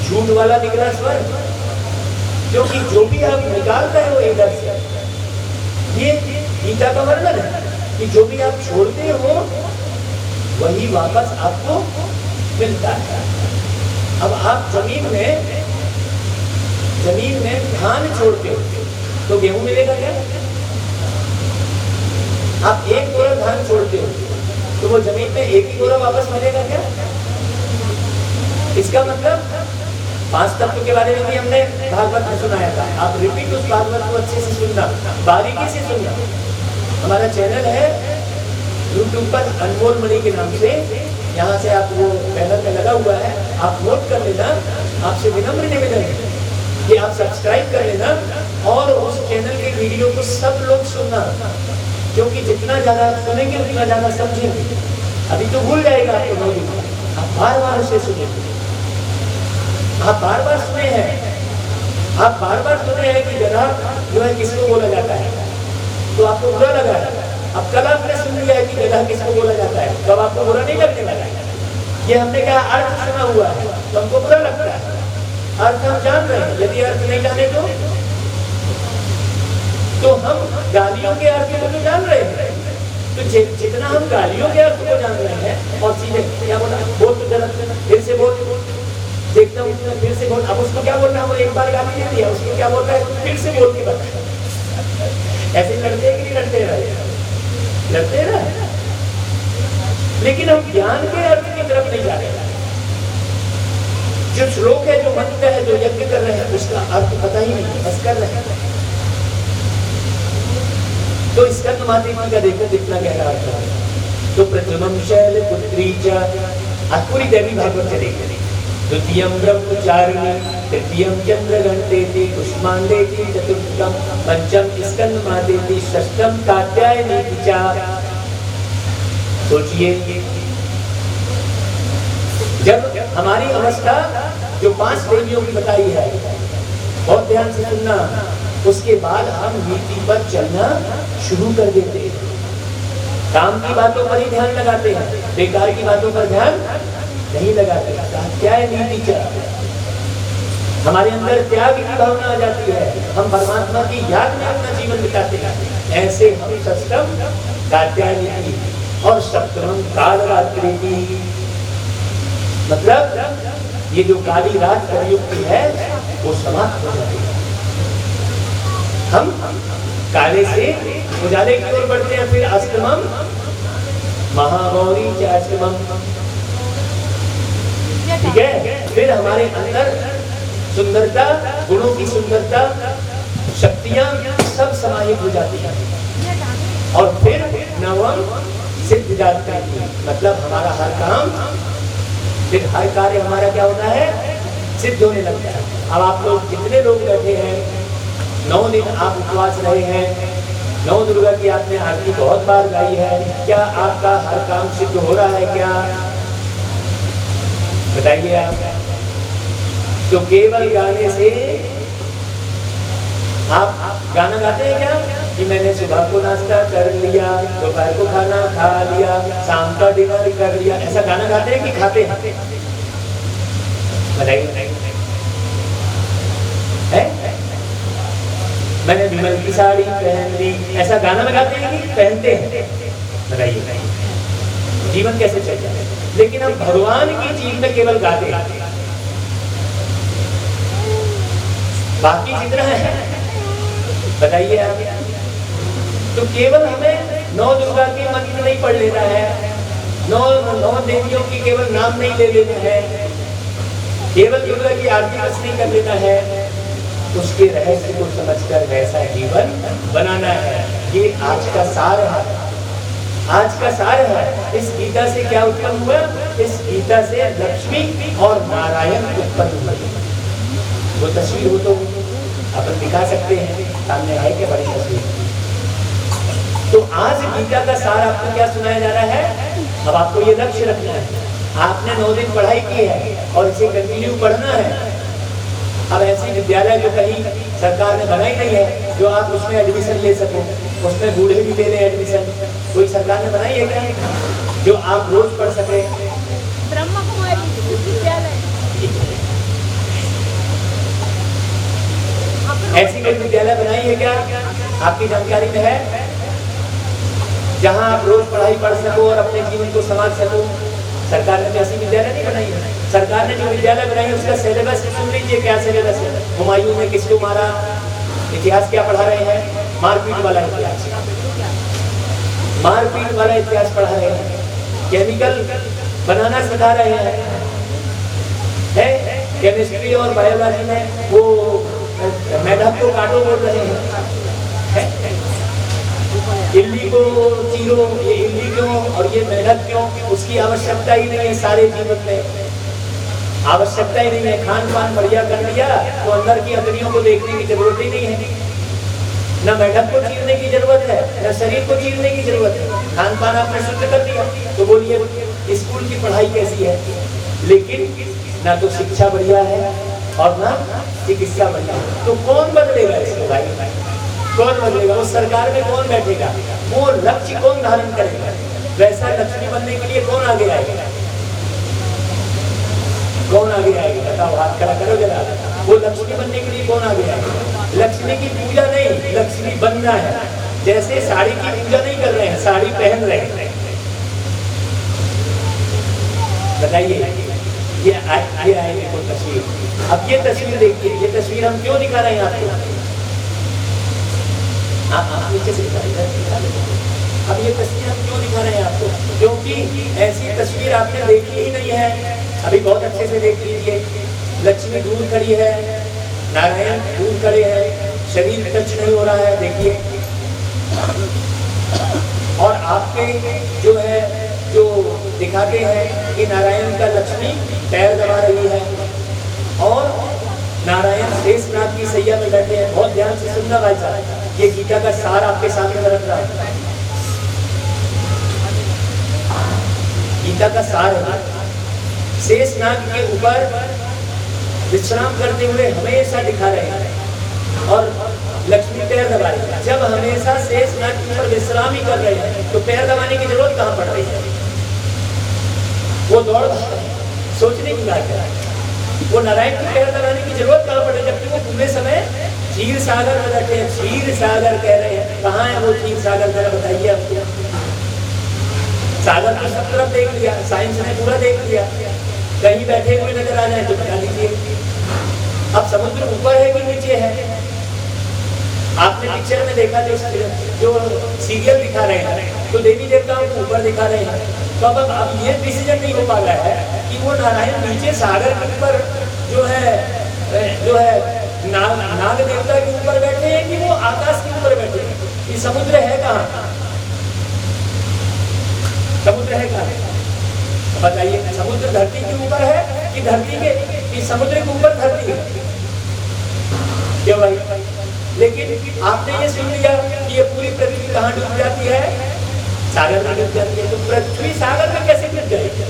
झूठ वाला निकला स्वर, क्योंकि जो भी आप निकालते हो इधर से, ये गीता का वर्णन है कि जो भी आप छोड़ते हो वही वापस आपको मिलता है। अब आप जमीन में धान छोड़ते हो तो गेहूं मिलेगा क्या? आप 1 बोरा धान छोड़ते हो तो वो जमीन में 1 ही बोरा वापस मिलेगा क्या? इसका मतलब 5 तत्व के बारे में भी हमने भागवत में सुनाया था। आप रिपीट उस भागवत को अच्छे से सुनना, बारीकी से सुनना। हमारा चैनल है यूट्यूब पर अनमोल मणि के नाम से, यहाँ से आप वो बैनर में लगा हुआ है, आप नोट कर लेना। आपसे विनम्र निवेदन है कि आप सब्सक्राइब कर लेना और उस चैनल के वीडियो को सब लोग सुनना, क्योंकि जितना ज्यादा सुनेंगे उतना ज्यादा समझेंगे। अभी तो भूल जाएगा आपको 9 दिन, आप बार बार उसे सुनेंगे। आप बार बार सुने हैं, आप बार बार सुने हैं कि गधा जो है किसको बोला जाता है, तो आपको बुरा लगा है। अब कल आपने सुन लिया है कि गधा किसको बोला जाता है, तो अब आपको बुरा नहीं लगने लगा। ये हमने क्या अर्थ सुना हुआ है तो हमको बुरा लगता है। अर्थ हम जान रहे हैं, यदि अर्थ नहीं जाने तो हम गालियों के अर्थ को तो जान रहे हैं। तो जितना हम गालियों के अर्थ को जान रहे हैं, और सीधे क्या बोला, बोल तो जरा फिर से बोल, देखता हूँ फिर से बोल। अब उसको क्या बोल रहा है, वो एक बार गाली दे दिया, उसको क्या बोल रहा है फिर से बोल के बता। ऐसे लड़ते हैं कि नहीं लड़ते हैं? लड़ते हैं ना। लेकिन हम ज्ञान के अर्थ की तरफ नहीं जा रहे। जो श्लोक है, जो मंत्र है, जो यज्ञ कर रहे हैं, उसका अर्थ पता ही नहीं, बस कर रहे हैं। तो इसका माते का देखो कितना गहरा अर्थ है। तो प्रथमम शैल पुत्री च, पूरी देवी भागवत से देखें। द्वितीयं ब्रह्मचारिणी, तृतीयं चंद्रघंटेति, कुष्मांडेति, चतुर्थम पंचम स्कंदमादेति, षष्ठम कात्यायनीति च। सोचिए, जब हमारी अवस्था जो 5 देवियों की बताई है, बहुत ध्यान से सुनना, उसके बाद हम नीति पर चलना शुरू कर देते हैं। काम की बातों पर ही ध्यान लगाते हैं, बेकार की बातों पर ध्यान नहीं लगाते। क्या है नीति च? हमारे अंदर त्याग की भावना आ जाती है, हम परमात्मा की याद में अपना जीवन बिताते हैं। ऐसे हम षष्ठम कात्यायनी और सप्तमम कालरात्रि, मतलब ये जो काली रात कलयुग की है वो समाप्त हो जाती है। हम काले से उजाले की ओर बढ़ते हैं। फिर अष्टमम महागौरी च अष्टमम, ठीक है। फिर हमारे अंदर सुंदरता, गुणों की सुंदरता, शक्तियां सब समाहित हो जाती हैं। और फिर नवम सिद्ध जाती, मतलब हमारा हर काम, फिर हर कार्य हमारा क्या होता है, सिद्ध होने लगता है। अब आप लोग जितने लोग बैठे हैं, 9 दिन आप उपवास रहे हैं, 9 दुर्गा की आपने आरती बहुत बार गाई है, क्या आपका हर काम सिद्ध हो रहा है क्या? बताइए आप। तो केवल गाने से आप गाना गाते हैं क्या कि मैंने सुबह को नाश्ता कर लिया, दोपहर को खाना खा लिया, शाम का डिनर कर लिया, ऐसा गाना गाते हैं कि खाते हैं? बताइए। मैंने विमल की साड़ी पहन ली, ऐसा गाना में गाते हैं कि पहनते हैं? बताइए। जीवन कैसे चल जाए? लेकिन हम भगवान की चीज में केवल गाते हैं, बाकी जितना है बताइए आप। तो केवल हमें 9 दुर्गा के मंत्र नहीं पढ़ लेना है, 9 देवियों की केवल नाम नहीं ले लेना है, केवल दुर्गा की आरती बस नहीं कर लेना है, उसके रहस्य को समझकर वैसा जीवन बनाना है। ये आज का सार है, आज का सार है। इस गीता से क्या उत्पन्न हुआ? इस गीता से लक्ष्मी और नारायण उत्पन्न हुए। वो तस्वीर हो तो अपन दिखा सकते हैं, सामने है क्या बड़ी तस्वीर? तो आज गीता का सार आपको क्या सुनाया जा रहा है? अब आपको ये लक्ष्य रखना है, आपने 9 दिन पढ़ाई की है और इसे कंटिन्यू पढ़ना है। अब ऐसी विद्यालय जो कहीं सरकार ने बनाई नहीं है, जो आप उसमें एडमिशन ले सको, उसमें बूढ़े भी ले लें एडमिशन, कोई सरकार ने बनाई है क्या जो आप रोज पढ़ सके? ब्रह्मा कुमारी विद्यालय, ऐसी कोई विद्यालय बनाई है क्या आपकी जानकारी में है, जहां आप रोज पढ़ाई पढ़ सको और अपने जीवन को संभाल सको? सरकार ने ऐसी विद्यालय नहीं बनाई है। सरकार ने जो विद्यालय बनाई है उसका सिलेबस सुन लीजिए, क्या सिलेबस है। हुमायूं ने किसको मारा, इतिहास क्या पढ़ा रहे हैं? मारपीट वाला इतिहास, मारपीट वाला इतिहास पढ़ा रहे हैं, केमिकल बनाना सिखा रहे हैं, केमिस्ट्री और बायोलॉजी में वो मेढक को काटो बोल रहे हैं। इल्ली को चीरो, ये इल्ली क्यों और ये मेढक क्यों, उसकी आवश्यकता ही नहीं है। सारे जीवन में आवश्यकता ही नहीं है। खान पान बढ़िया कर लिया तो अंदर की अग्नियों को देखने की जरूरत ही नहीं है। न मेढक को चीरने की जरूरत है, न शरीर को चीरने की जरूरत है। खान पान आपने शुद्ध कर लिया तो बोलिए स्कूल की पढ़ाई कैसी है? लेकिन ना तो शिक्षा बढ़िया है और ना चिकित्सा बढ़िया है। तो कौन बदलेगा इसको भाई? कौन बदलेगा? उस सरकार में कौन बैठेगा? वो लक्ष्य कौन धारण करेगा? वैसा लक्ष्मी बनने के लिए कौन आगे आएगा? कौन आगे आएगा? बताओ, हाथ खड़ा करो जरा। वो लक्ष्मी बनने के लिए कौन आगे आएगा? लक्ष्मी की पूजा नहीं, लक्ष्मी बनना है। जैसे साड़ी की पूजा नहीं कर रहे हैं, साड़ी पहन रहे हैं। बताइए, ये आएगी कोई तस्वीर। अब ये तस्वीर देखिए, ये तस्वीर हम क्यों दिखा रहे हैं आपको? नीचे से अब ये तस्वीर हम क्यों दिखा रहे हैं आपको? क्योंकि ऐसी तस्वीर आपने देखी ही नहीं है। अभी बहुत अच्छे से देख लीजिए। लक्ष्मी दूर खड़ी है, नारायण दूर खड़े हैं, शरीर टच नहीं हो रहा है, देखिए। और आपके जो है जो दिखाते हैं कि नारायण का लक्ष्मी पैर दबा रही है और नारायण शेषनाग की सैया में बैठे हैं। बहुत ध्यान से सुनना भाई साहब, ये गीता का सार आपके सामने रख रहा है। गीता का सार है। शेषनाग के ऊपर विश्राम करते हुए हमेशा दिखा रहे हैं और लक्ष्मी पैर दबा रही है। जब हमेशा शेषनाग के ऊपर विश्राम ही कर रहे हैं तो पैर दबाने की जरूरत कहाँ पड़ रही है? वो दौड़ सोचने की बात है। वो नारायण की पैर दबाने की जरूरत कहाँ पड़ रही है? जबकि वो पूरे समय क्षीर सागर में बैठे हैं। क्षीर सागर कह रहे हैं, कहाँ है वो क्षीर सागर? जरा बताइए आपको। सागर तो सब तरफ देख लिया, साइंस ने पूरा देख लिया। कहीं बैठे हुए नजर आ जाए तो बता दीजिए। अब समुद्र ऊपर है कि नीचे है? आपने पिक्चर में देखा जो सीरियल दिखा रहे हैं तो देवी देवताओं को ऊपर दिखा रहे हैं। तो अब ये डिसीजन नहीं हो पा रहा है कि वो नारायण नीचे सागर के ऊपर जो है नाग देवता के ऊपर बैठे हैं कि वो आकाश के ऊपर बैठे हैं। ये समुद्र है कहाँ? समुद्र है कहाँ? बताइए, समुद्र धरती के ऊपर है कि धरती के कि समुद्र के ऊपर धरती है? क्यों भाई? लेकिन आपने ये सुन लिया कि ये पूरी पृथ्वी कहाँ डूब जाती है? सागर में डूब जाती है। तो पृथ्वी सागर में कैसे डूब जाएगी?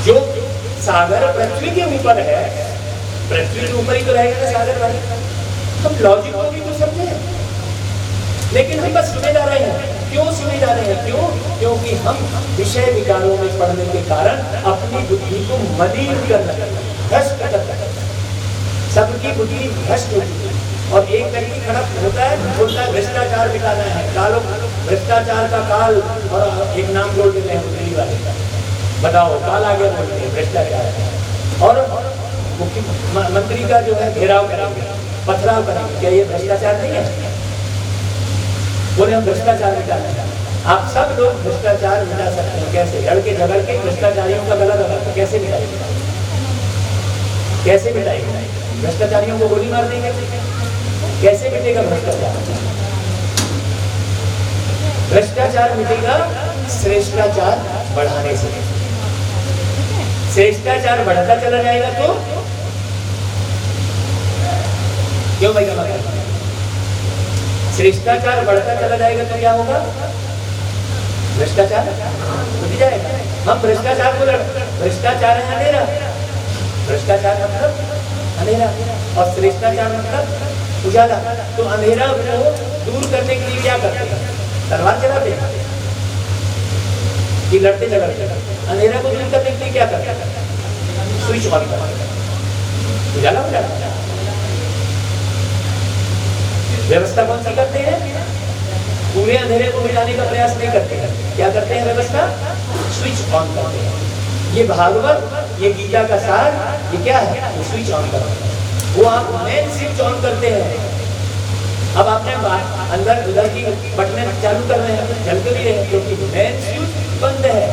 जो सागर पृथ्वी के ऊपर है, पृथ्वी के ऊपर ही तो रहेगा ना सागर वाले। हम लॉजिक को भी तो समझे, लेकिन हम बस सुने जा रहे हैं। क्यों सुने जा रहे हैं? क्यों? क्योंकि हम विषय विकारों में पढ़ने के कारण अपनी बुद्धि को मलिन कर रहे हैं, भ्रष्ट कर रहे हैं। सबकी बुद्धि भ्रष्ट होती है और एक व्यक्ति खड़ा होता है, बोलता है भ्रष्टाचार मिटाना है, कालो भ्रष्टाचार का काल, और एक नाम जोड़ देते हैं दिल्ली वाले का। बताओ, काल आगे बोलते हैं भ्रष्टाचार। और मुख्यमंत्री का जो है घेराव करेंगे, पथराव करेंगे। क्या ये भ्रष्टाचार नहीं है? बोले हम भ्रष्टाचार मिटाना है। आप सब लोग भ्रष्टाचार मिटा सकते हैं। कैसे? लड़के झगड़ के भ्रष्टाचारियों का गला दबाते। कैसे मिटाएंगे? कैसे मिटाएंगे? भ्रष्टाचारियों को गोली मार देंगे? कैसे मिटेगा भ्रष्टाचार? भ्रष्टाचार मिटेगा श्रेष्ठाचार बढ़ाने से। श्रेष्ठाचार बढ़ता चला जाएगा तो क्यों भाई? का श्रेष्ठाचार बढ़ता चला जाएगा तो क्या होगा? भ्रष्टाचार छूट जाएगा। हम भ्रष्टाचार को भ्रष्टाचार है अंधेरा, भ्रष्टाचार मतलब अंधेरा और श्रेष्ठाचार मतलब उजाला। तो अंधेरा को दूर करने के लिए क्या करते हैं? तलवार चलाते हैं कि लड़ते झगड़ते? अंधेरा को दूर करने के लिए क्या करते हैं? स्विच ऑन करते हैं, उजाला हो जाता है। व्यवस्था कौन सी करते हैं? पूरे अंधेरे को मिटाने का प्रयास नहीं करते हैं। क्या करते हैं? व्यवस्था स्विच ऑन करते हैं। ये भागवत, ये गीता का सार, ये क्या है? वो स्विच ऑन करते हैं। वो आप मेन स्विच ऑन करते हैं। अब आपने अंदर उधर की बटन चालू कर रहे हैं, जल के लिए, क्योंकि मेन स्विच बंद है।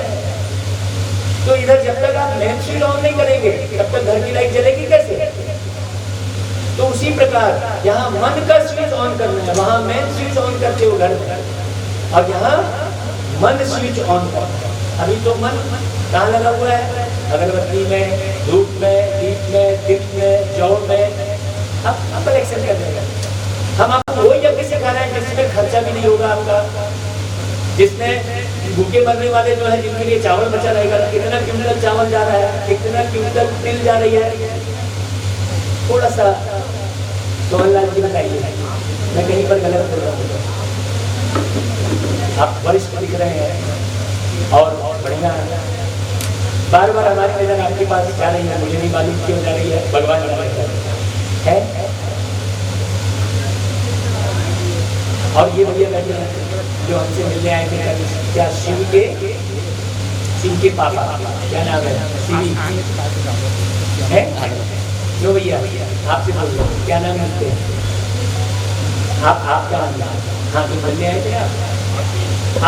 तो इधर जब तक आप मेन स्विच ऑन नहीं करेंगे तब तक घर की लाइट जलेगी कैसे? तो उसी प्रकार यहाँ मन का स्विच ऑन करना है, वहां मेन स्विच ऑन करते हो घर में, और यहाँ मन स्विच ऑन करना है। अभी तो मन कहाँ लगा हुआ है? अगरबत्ती में, धूप में, दीप में, दीप में, जौ में। अब कलेक्शन कर देगा। हम आपको वो यज्ञ सिखा रहे हैं जिसमें खर्चा भी नहीं होगा आपका, जिसमें भूखे मरने वाले जो है जिनके लिए चावल बचा रहेगा। कितना क्विंटल चावल जा रहा है, कितना क्विंटल तिल जा रही है, थोड़ा सा सोहनलाल जी बताइए, मैं कहीं पर गलत बोल रहा हूँ? आप वरिष्ठ दिख रहे हैं और बढ़िया, बार बार हमारी नजर आपके पास जा रही है, मुझे नहीं मालूम क्यों जा रही है, भगवान है। और ये भैया बैठे हैं जो हमसे मिलने आए थे, क्या शिव के पापा, क्या नाम है? शिवी है क्यों भैया? आपसे बोल रहे हो, क्या नाम मिलते हैं आप क्या नाम है? हाँ तो मिलने आए थे आप?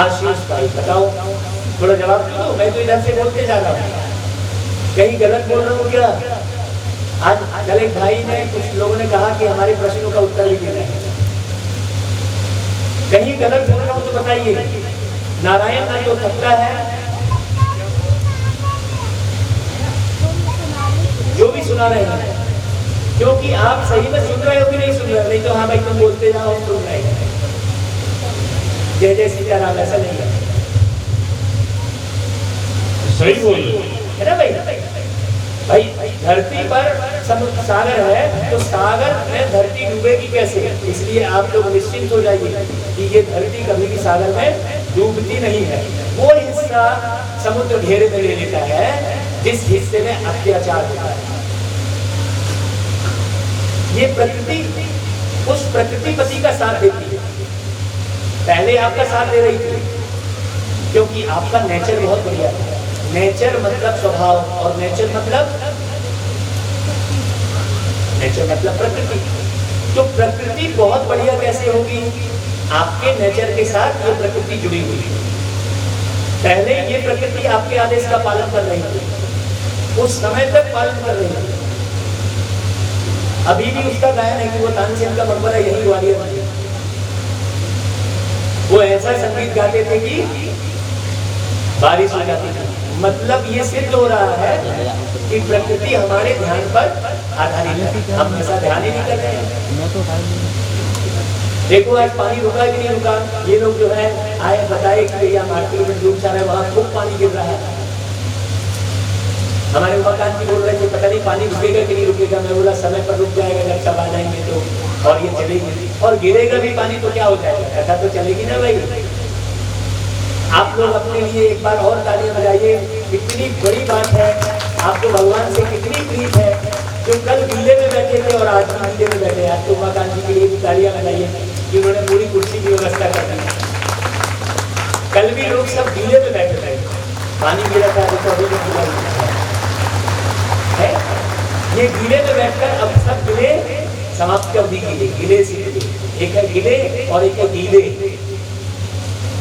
आशीष भाई बताओ, थोड़ा जवाब दो। मैं तो इधर से बोलते जा रहा हूँ, कहीं गलत बोल रहा हूँ क्या? आज कल एक भाई ने, कुछ लोगों ने कहा कि हमारे प्रश्नों का उत्तर भी देना है, कहीं गलत बोल रहा हूँ तो बताइए। नारायण का जो थकता है, जो भी सुना रहे हैं, क्योंकि आप सही में सुन रहे हो कि नहीं सुन रहे हो? नहीं तो हाँ भाई तुम बोलते जाओ, हम सुन रहे हैं, जय जय सीताराम, ऐसा नहीं है। सही बोल है ना भाई? भाई धरती पर समुद्र सागर है, तो सागर में धरती डूबेगी कैसे? इसलिए आप लोग निश्चिंत हो जाइए कि ये धरती कभी भी सागर में डूबती नहीं है। वो हिस्सा समुद्र घेरे में ले लेता है जिस हिस्से में अत्याचार होता है। ये प्रकृति उस प्रकृतिपति का साथ देती है, पहले आपका साथ दे रही थी, क्योंकि आपका नेचर बहुत बढ़िया है। नेचर मतलब स्वभाव, और नेचर मतलब प्रकृति। तो प्रकृति बहुत बढ़िया कैसे होगी? आपके नेचर के साथ ये प्रकृति जुड़ी हुई है। पहले ये प्रकृति आपके आदेश का पालन कर रही थी, उस समय तक पालन कर रही थी। अभी भी उसका गायन है कि वो तानसेन का मकबरा यही ग्वालियर में, वो ऐसा संगीत गाते थे कि बारिश हो जाती थी। मतलब ये सिद्ध हो रहा है कि प्रकृति हमारे ध्यान पर आधारित है, हम ऐसा ध्यान ही नहीं कर रहे हैं। देखो आज पानी रुका कि नहीं रुका? ये लोग जो है आए बताए कि भैया मार्केट में डूब जा रहा है, वहां खूब पानी गिर रहा है। हमारे उमाकांत जी बोल रहे थे पता नहीं पानी रुकेगा कि नहीं रुकेगा। मैं बोला समय पर रुक जाएगा जब सब आ जाएंगे तो, और ये चलेगी, और गिरेगा भी पानी तो क्या हो जाएगा, ऐसा तो चलेगी ना भाई। आप लोग अपने लिए एक बार और तालियां बजाइए, कितनी बड़ी बात है। आपको भगवान से कितनी प्रीत है, जो कल गीले में बैठे थे और आज भी गीले में बैठे। आज तो उमाकांत जी के लिए भी तालियां बजाइए कि उन्होंने पूरी कुर्सी की व्यवस्था कर दी। कल भी लोग सब गीले में बैठे थे, पानी गिरा था तो अभी है। ये गीले में बैठकर अब सब गिले समाप्त कर दी गई। गिले से एक है गिले और एक है गीले।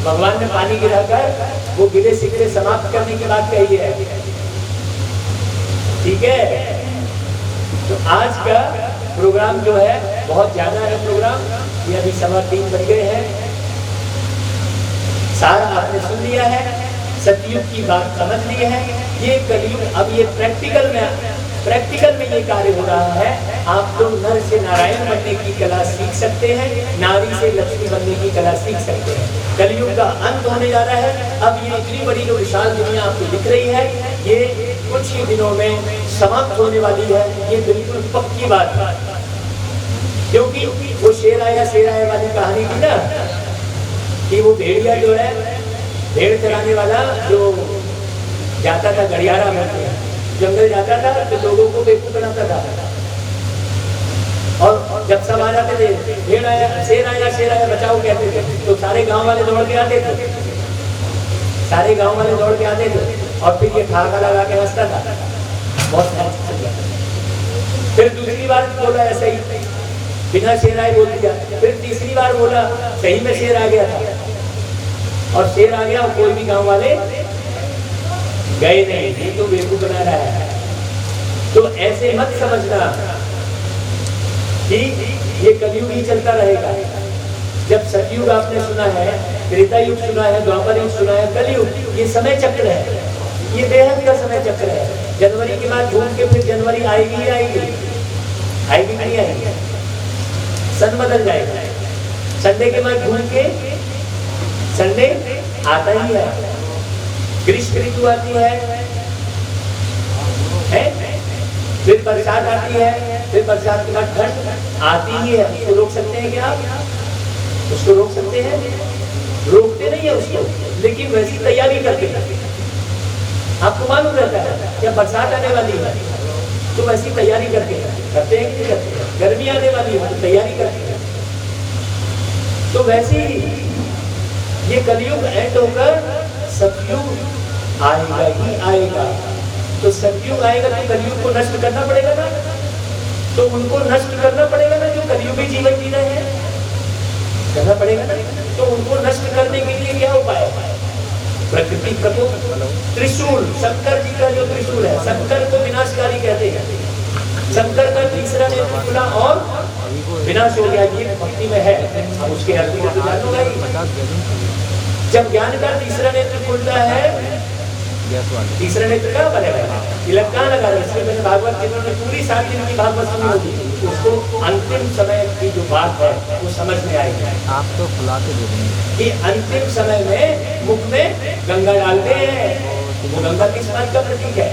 भगवान ने पानी गिराकर वो गिले सिगले समाप्त करने की बात कही है, ठीक है। तो आज का प्रोग्राम जो है बहुत ज्यादा है प्रोग्राम, ये अभी 3:15 बज गए हैं। सारा आपने सुन लिया है, सतयुग की बात समझ ली है। ये कलयुग, अब ये प्रैक्टिकल में ये कार्य हो रहा है। आप लोग नर से नारायण बनने की कला सीख सकते हैं, नारी से लक्ष्मी बनने की कला सीख सकते हैं। कलयुग का अंत होने जा रहा है। अब ये इतनी बड़ी जो विशाल दुनिया आपको दिख रही है, ये कुछ ही दिनों में समाप्त होने वाली है, ये बिल्कुल पक्की बात है। क्योंकि वो शेर आया वाली कहानी थी ना, कि वो भेड़िया जो है, भेड़ चराने वाला जो जाता था गड़ियारा में, जंगल जाता था तो लोगों को बेवकूफ बनाता था, और जब सब आ जाते थे, भेड़ आया, शेर आया बचाओ कहते थे, तो सारे गांव वाले दौड़ के आते थे, और फिर ये ठाका लगा के हंसता था। बहुत फिर दूसरी बार बोला ऐसे ही, बिना शेर आए बोल दिया। फिर तीसरी बार बोला, सही में शेर आ गया था, और शेर आ गया और कोई भी गांव वाले गए नहीं, ये तो बेवकूफ बना रहा है। तो ऐसे मत समझना कि ये कलयुग ही चलता रहेगा। जब सतयुग आपने सुना है, त्रेता युग सुना है, द्वापर युग सुना है, कलयुग ये समय चक्र है, ये बेहद का समय चक्र है। जनवरी के बाद घूम के फिर जनवरी आएगी ही आएगी, आएगी नहीं आएगी, सन बदल जाएगा। संडे के बाद घूम के संडे आता ही है, ग्रीष्म ऋतु आती है, फिर बरसात आती है, फिर बरसात के बाद ठंड आती ही है। उसको रोक सकते हैं क्या आप? उसको रोक सकते हैं? रोकते नहीं है उसको, लेकिन वैसी तैयारी करते हैं। आपको मालूम रहता है क्या बरसात आने वाली है तो वैसी तैयारी करते हैं कि नहीं करते हैं? गर्मी आने वाली है तो तैयारी करते हैं। तो वैसे ही ये कलयुग एंड होकर सतयुग आएगा ही आएगा। तो सतयुग आएगा तो कलयुग को नष्ट करना पड़ेगा ना, तो उनको नष्ट करना पड़ेगा ना जो कलयुगी जीवन जी रहे हैं, करना पड़ेगा ना। तो उनको नष्ट करने के लिए क्या उपाय है? प्रकृति प्रकोप, त्रिशूल, शंकर जी का जो त्रिशूल है, शंकर को विनाशकारी कहते हैं। शंकर का तीसरा नेत्र खुला और विनाश हो गया, ये भक्ति में है। अब उसके अर्थ को तो जानो भाई, जब ज्ञान का तीसरा नेत्र खुलता है, तीसरा नेत्र क्या बनेगा? इलक्का लगा रहे। इसमें मैंने भागवत जिन्होंने पूरी 7 दिन की भागवत सुनी होगी, उसको अंतिम समय की जो बात है वो समझ में आएगी। आप तो खुला के दे देंगे कि अंतिम समय में मुख में गंगा डालते हैं, वो गंगा किस बात का प्रतीक है?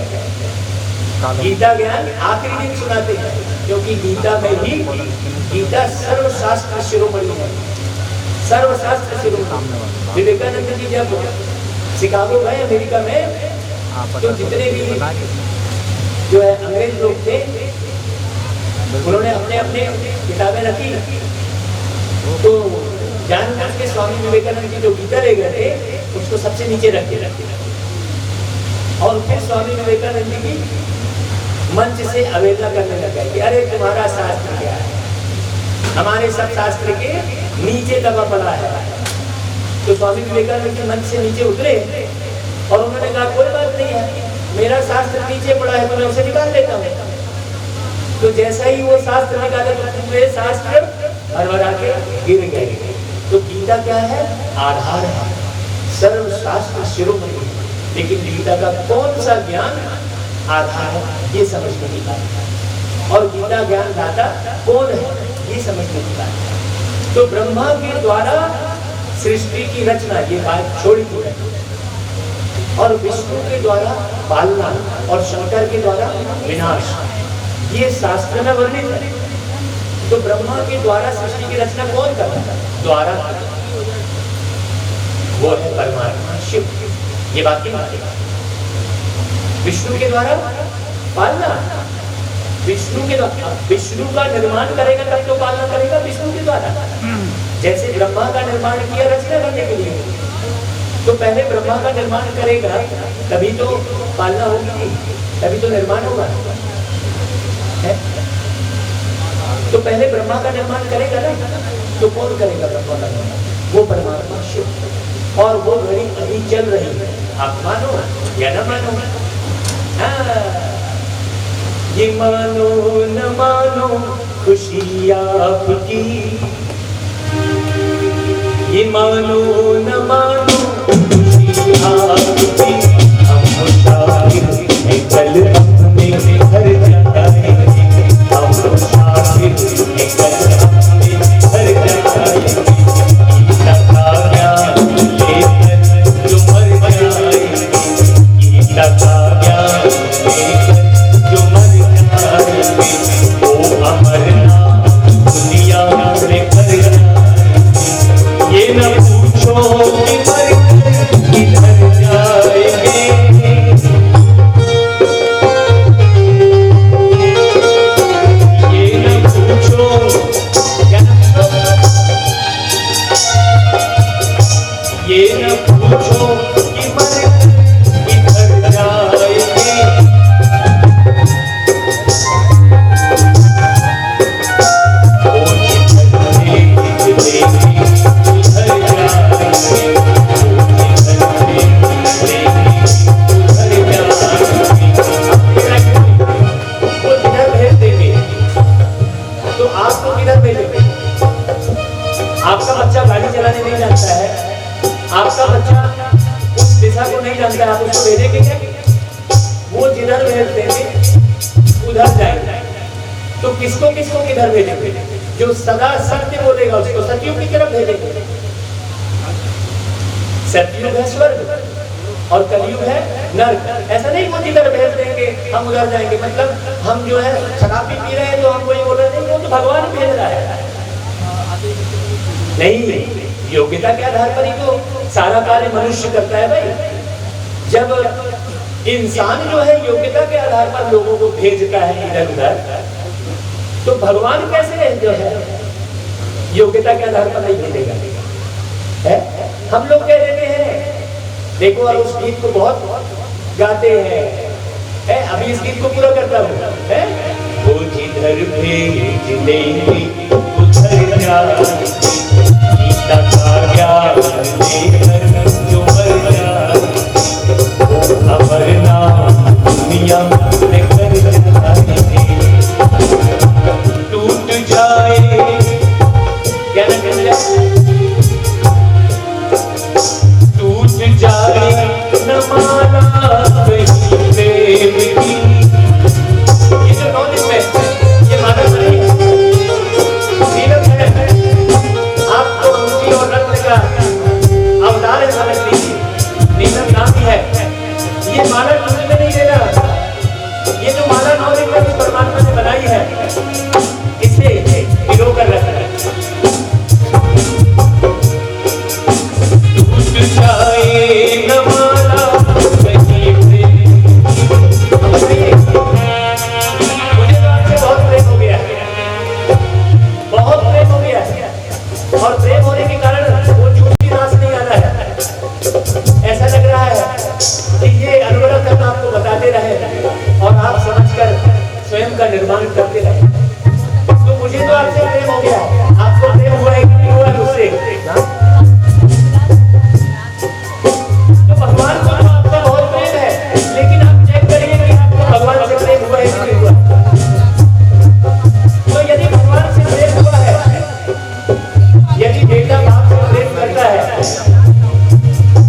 गीता ज्ञान आखिरी दिन सुनाते हैं, क्योंकि गीता में ही, गीता सर्वशास्त्र शिरोमणि है, सर्वशास्त्र शिरोमणि। विवेकानंद जी जब शिकागो गए अमेरिका में, तो जितने भी जो है अंग्रेज लोग थे, उन्होंने अपने अपने किताबें रखी, तो जानबूझ के स्वामी विवेकानंद जी जो गीता ले गए थे उसको सबसे नीचे रख के और फिर स्वामी विवेकानंद जी की मंच से अवहेलना करने लगा कि अरे तुम्हारा शास्त्र क्या है, हमारे सब शास्त्र के नीचे दबा पड़ा है। तो स्वामी विवेकानंद जी मंच से नीचे उतरे और उन्होंने कहा कोई बात नहीं है, मेरा शास्त्र नीचे पड़ा है तो मैं उसे निकाल लेता हूँ। तो जैसा ही वो शास्त्र निकाले तो पूरे शास्त्र हरभरा के गिर गए। तो गीता क्या है? आधार है, सर्वशास्त्र शिरोमणि। लेकिन गीता का कौन सा ज्ञान आधार है ये समझने की बात है, और गीता ज्ञान दाता कौन है ये समझने की बात है। तो ब्रह्मा के द्वारा सृष्टि की रचना, ये बात छोड़ी थी, और विष्णु के द्वारा पालना और शंकर के द्वारा विनाश, ये शास्त्र में वर्णित है। तो ब्रह्मा के द्वारा सृष्टि की रचना कौन करता है? द्वारा, वो है परमात्मा शिव। ये बात की बात है। विष्णु के द्वारा पालना, विष्णु के द्वारा, विष्णु का निर्माण करेगा तब तो पालना करेगा विष्णु के द्वारा। जैसे ब्रह्मा का निर्माण किया रचना करने के लिए, तो पहले ब्रह्मा का निर्माण करेगा तभी तो पालना होगी, तभी तो निर्माण होगा है? तो पहले ब्रह्मा का निर्माण करेगा ना, तो कौन करेगा ब्रह्मा का निर्माण? वो परमात्मा शिव। और वो घड़ी अभी चल रही है, आप मानो या न मानो। ये मानो न मानो खुशी आपकी, ये मानो न मानो खुशी आपकी, हम मुसाफिर हैं कल अपने घर जाएंगे, हम मुसाफिर हैं कल अपने घर जाएंगे। गीता का ज्ञान लेकर जो मर जाएंगे, गीता का ज्ञान लेकर जो मर जाएंगे, वो अमरनाथ दुनिया में कर जाएंगे। ये न पूछो कि मर किधर जाएंगे, आप उसको भेजेंगे क्या? वो जिधर भेज देंगे उधर जाएंगे। तो किसको किसको किधर भेजेंगे? जो सदा सत्य बोलेगा उसको सतयुग की तरफ भेजेंगे। सतयुग है स्वर्ग और कलयुग है नरक। ऐसा नहीं वो जिधर भेज देंगे हम उधर जाएंगे, मतलब हम जो है शराब पी रहे हैं तो हम वही बोल रहे हैं, वो तो भगवान भेज रहा है। नहीं, योग्यता के आधार पर ही तो सारा कार्य मनुष्य करता है भाई। जब इंसान जो है योग्यता के आधार पर लोगों को भेजता है इधर उधर, तो भगवान कैसे जो है योग्यता के आधार पर नहीं भेजेगा? है? हम लोग कह देते हैं, देखो और उस गीत को बहुत गाते हैं, अभी इस गीत को पूरा करता हूँ, वो जिधर भेज देंगे उधर जाएंगे, गीता का ज्ञान लेकर जो मर जाए वो अमर नाम दुनिया में कर जाएंगे। टूट जाए क्या ना कर जाए, टूट जाए न माला कहीं प्रेम की। ये जो 9 दिन में ये माला नहीं सीरत है, आपको रुचि और रत्न का अवतार है समझ लीजिए, नीलम नाम ही है। ये माला टूटने में नहीं देगा। ये जो माला 9 दिन में परमात्मा ने बनाई है, इसे गिरो कर रखना है। टूट जाए न माला कहीं प्रेम। मुझे तो आपसे बहुत प्रेम हो गया है, बहुत प्रेम हो गया है, और प्रेम होने के कारण वो झूठी रास नहीं आ रहा है। ऐसा लग रहा है कि ये अनुग्रह करना आपको बताते रहे और आप समझकर स्वयं का निर्माण करते रहे। तो मुझे तो आपसे प्रेम हो गया, आपको प्रेम हुआ है कि नहीं हुआ उससे? तो भगवान को तो आपका बहुत प्रेम है, लेकिन आप चेक करिए कि आपको भगवान से प्रेम हुआ है कि नहीं हुआ। तो यदि भगवान से प्रेम हुआ है, यदि बेटा बाप से प्रेम करता है,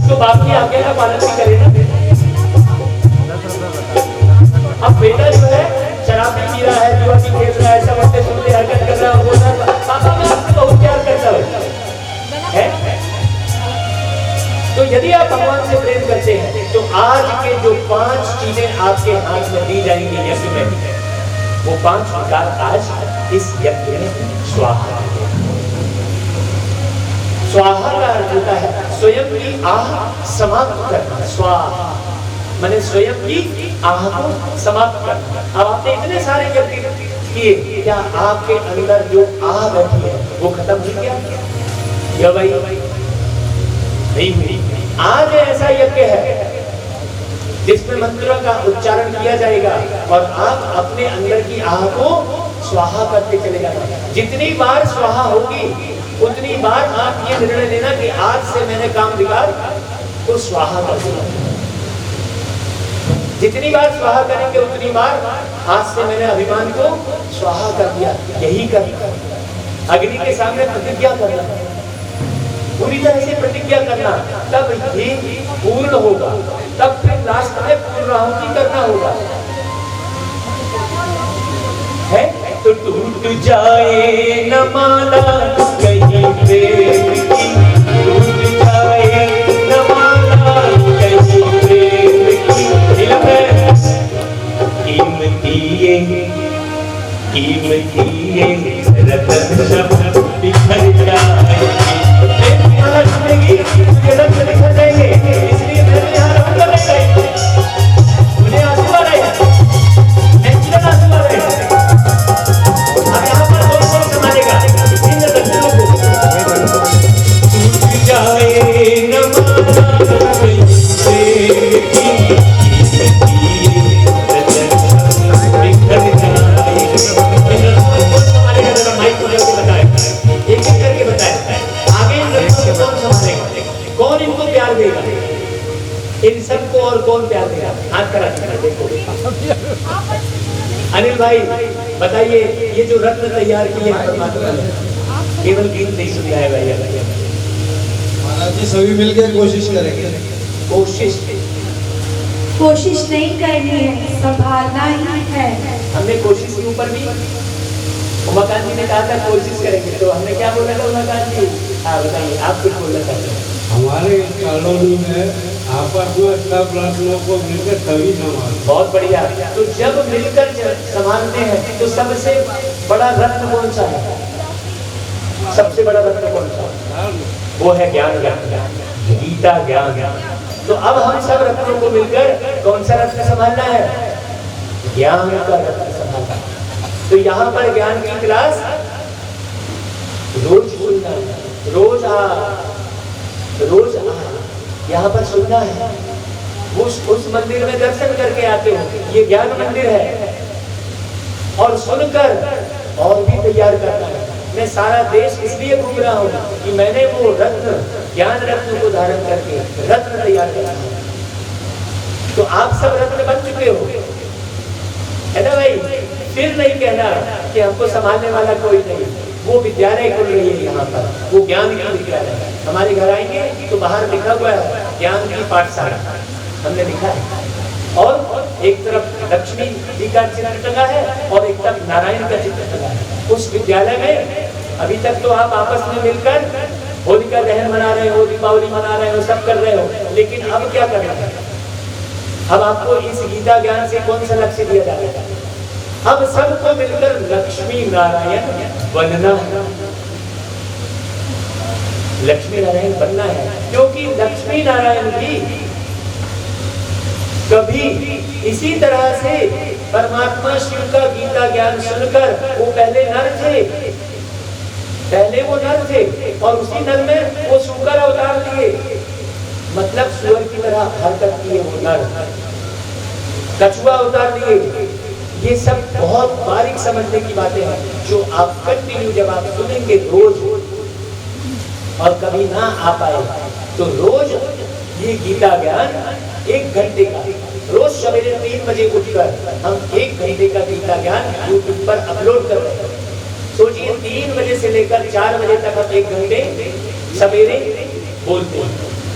तो बाप की आज्ञा का पालन भी करे ना। अब बेटा जो है शराब पी रहा है, जुआ भी खेल रहा है, सब अपने सुनते हरकत कर रहा है, बोल रहा है पापा मैं आपसे बहुत प्यार करता हूँ, है? तो यदि आप भगवान से प्रेम करते हैं तो आज के जो 5 चीजें आपके हाथ में दी जाएंगी यज्ञ में, वो 5 विकार आज इस यज्ञ में स्वाहा। स्वाहा का अर्थ होता है स्वयं की आह समाप्त करना। स्वाहा मैंने स्वयं की आह को समाप्त करना। अब आपने इतने सारे यज्ञ किए, क्या आपके अंदर जो आह बैठी है वो खत्म हो गया? या भाई नहीं हुई। आज ऐसा यज्ञ है जिसमें मंत्रों का उच्चारण किया जाएगा और आप अपने अंदर की आह को स्वाहा करते चले जाना। जितनी बार स्वाहा होगी उतनी बार आप ये निर्णय लेना कि आज से मैंने काम विकार को स्वाहा कर दिया। जितनी बार स्वाहा करेंगे उतनी बार आज से मैंने अभिमान को स्वाहा कर दिया। यही करना, अग्नि के सामने प्रतिज्ञा करना, पूरी तरह से प्रतिज्ञा करना, तब ये पूर्ण होगा। तब फिर लास्ट में पूर्णाहुति करना होगा, है? तो टूट जाए न माला कहीं प्रेम की, टूट जाए न माला कहीं प्रेम की। कीमती रतन सब बिखर जाएंगे, माला टूटेगी तो रत्न बिखर जाएंगे। इसलिए मैं तो यहाँ रहूंगा नहीं, मुझे आंसू आ रहे हैं, नेचुरल आंसू आ रहे हैं। अब यहाँ पर कौन संभालेगा इन रत्नों को? टूट जाए न माला कहीं प्रेम की, इन सबको और कौन प्यार देगा? हाथ करा देखो। अनिल भाई बताइए, ये जो रत्न तैयार किए हैं परमात्मा ने, केवल गीत नहीं सुनाया भैया। महाराज जी सभी मिलकर कोशिश करेंगे। कोशिश कोशिश नहीं करनी है, संभालना ही है। हमने कोशिश के ऊपर भी उमाकांत जी ने कहा था कोशिश करेंगे, तो हमने क्या बोला था उमाकांत जी? हाँ बताइए, आप कुछ बोलना चाहते हैं? हमारे कॉलोनी में आपस में सब रत्नों को मिलकर सभी संभालते। बहुत बढ़िया। तो जब मिलकर संभालते हैं तो सबसे बड़ा रत्न कौन सा है? सबसे बड़ा रत्न कौन सा है? वो है ज्ञान, गीता ज्ञान। तो अब हम सब रत्नों को मिलकर कौन सा रत्न संभालना है? ज्ञान का रत्न संभालना। तो यहाँ पर ज्ञान की क्लास रोज सुनना, रोज यहाँ पर सुनना है। उस मंदिर में दर्शन करके आते हो, ये ज्ञान मंदिर है, और सुनकर और भी तैयार करना है। मैं सारा देश इसलिए घूम रहा हूँ कि मैंने वो रत्न, ज्ञान रत्न को धारण करके रत्न तैयार करना है। तो आप सब रत्न बन चुके हो, है ना भाई? फिर नहीं कहना कि हमको संभालने वाला कोई नहीं। वो विद्यालय खुल रही है यहाँ पर, वो ज्ञान की विद्यालय। हमारे घर आएंगे तो बाहर लिखा हुआ है ज्ञान की पाठशाला, हमने लिखा है। और एक तरफ लक्ष्मी जी का चित्र टंगा है और एक तरफ नारायण का चित्र टंगा है। उस विद्यालय में अभी तक तो आप आपस में मिलकर होलिका दहन मना रहे हो, दीपावली मना रहे हो, सब कर रहे हो, लेकिन अब क्या करना है? अब आपको इस गीता ज्ञान से कौन सा लक्ष्य दिया जाएगा? अब सबको मिलकर लक्ष्मी नारायण बनना है। लक्ष्मी नारायण बनना है, क्योंकि लक्ष्मी नारायण भी कभी इसी तरह से परमात्मा शिव का गीता ज्ञान सुनकर, वो पहले नर थे, वो नर थे, और उसी नर में वो सुकर अवतार लिए, मतलब सुअर की तरह हरकत किए वो नर, कछुआ अवतार लिए। ये सब बहुत बारीक समझने की बातें हैं, जो आप कंटिन्यू जब आप सुनेंगे रोज, और कभी ना आ पाए तो रोज ये गीता ज्ञान 1 घंटे का, रोज सवेरे 3 बजे उठकर हम 1 घंटे का गीता ज्ञान यूट्यूब पर अपलोड कर रहे हैं। सोचिए 3 बजे से लेकर 4 बजे तक हम 1 घंटे सवेरे बोलते हैं,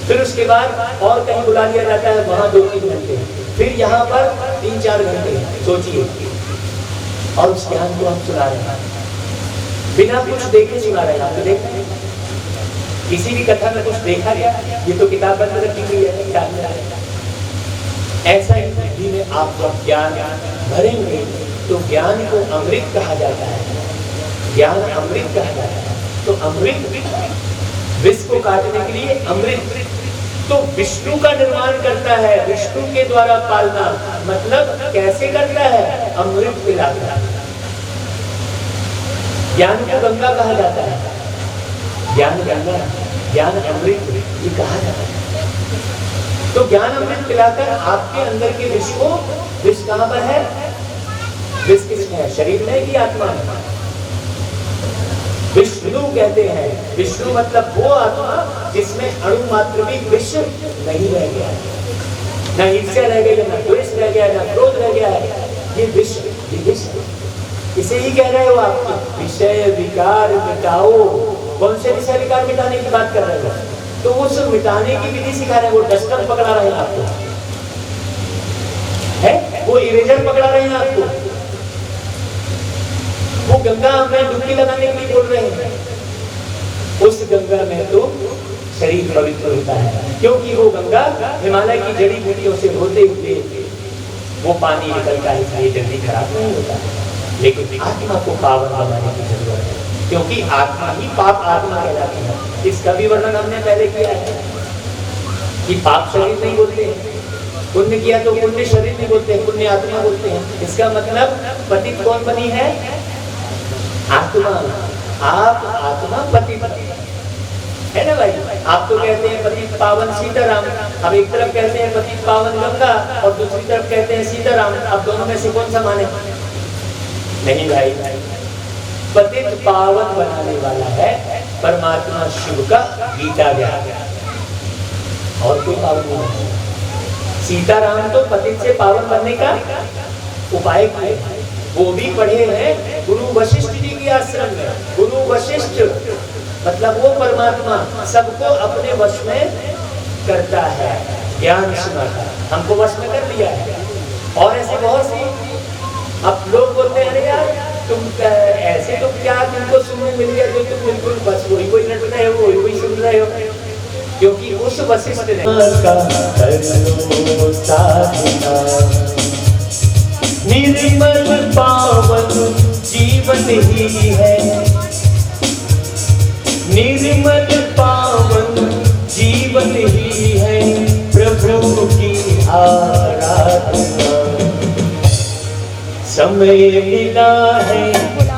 फिर उसके बाद और कहीं बुला लिया जाता है, वहां 2-3 घंटे, फिर यहाँ पर 3-4 घंटे। सोचिए, और उस ज्ञान को हम सुना रहे हैं, बिना कुछ देखे सुना रहे हैं। आप देख रहे हैं किसी भी कथा में कुछ देखा गया? ये तो किताब बंद रखी हुई है। ऐसा ही बुद्धि में आप जब ज्ञान भरेंगे तो ज्ञान को अमृत कहा जाता है। ज्ञान अमृत कहा जाता है। तो अमृत, विष को काटने के लिए अमृत, तो विष्णु का निर्माण करता है, विष्णु के द्वारा पालना। मतलब कैसे करता है? अमृत पिलाता है। ज्ञान को गंगा कहा जाता है, ज्ञान गंगा, ज्ञान अमृत ये कहा जाता है। तो ज्ञान अमृत पिलाकर आपके अंदर के विष को, विष कहाँ पर है? विष किसमें है? शरीर में कि आत्मा में? विष्णु कहते हैं। विष्णु मतलब वो आत्मा जिसमें अणु मात्र भी विष नहीं रह गया है, ना ईर्ष्या रह गई है, ना द्वेष रह गया है, ना क्रोध रह गया है। ये विष, ये विष, इसे ही कह रहे हो आप, विषय विकार मिटाओ। कौन से विषय विकार मिटाने की बात कर रहे हो? तो उस मिटाने की विधि सिखा रहे हैं। वो डस्टर पकड़ा रहे हैं आपको, है वो इरेजर पकड़ा रहे हैं आपको, वो गंगा में डुबकी लगाने के लिए बोल रहे हैं। उस गंगा में तो शरीर पवित्र होता है, क्योंकि वो गंगा हिमालय की जड़ी बूटियों से होते हुए वो पानी निकलता है, इसलिए जल्दी खराब नहीं होता है। लेकिन आत्मा को पावन बनाने की जरूरत है, क्योंकि आत्मा ही पाप आत्मा कहलाती है। इसका भी वर्णन हमने पहले किया है कि पाप शरीर नहीं बोलते हैं, पुण्य किया तो पुण्य शरीर नहीं बोलते हैं, पुण्य आत्मा बोलते हैं। इसका मतलब पतित कौन बनी है? आत्मा। आप आत्मा पति है ना भाई? आप तो कहते हैं पतित पावन सीताराम, अब एक तरफ कहते हैं पतित पावन गंगा और दूसरी तरफ कहते हैं सीताराम। अब दोनों में से कौन सा माने? नहीं भाई, पतित पावन बनाने वाला है परमात्मा शिव का गीता ज्ञान, और कोई पावन नहीं। सीताराम तो पतित से पावन बनने का उपाय किए, वो भी पढ़े हैं गुरु वशिष्ठ जी के आश्रम में। गुरु वशिष्ठ मतलब वो परमात्मा सबको अपने वश में करता है, ज्ञान सुनाता है। हमको वश में कर दिया है। और ऐसे बहुत सी अब लोग बोलते हैं अरे यार तुम ऐसे तो क्या तुमको सुनने मिल गया जो तुम बिल्कुल बस वही वही रट रहे हो, वही वही सुन रहे हो, क्योंकि उस वशिष्ठ ने निर्मल पावन जीवन ही है, निर्मल पावन जीवन ही है, प्रभु की आराधना। समय मिला है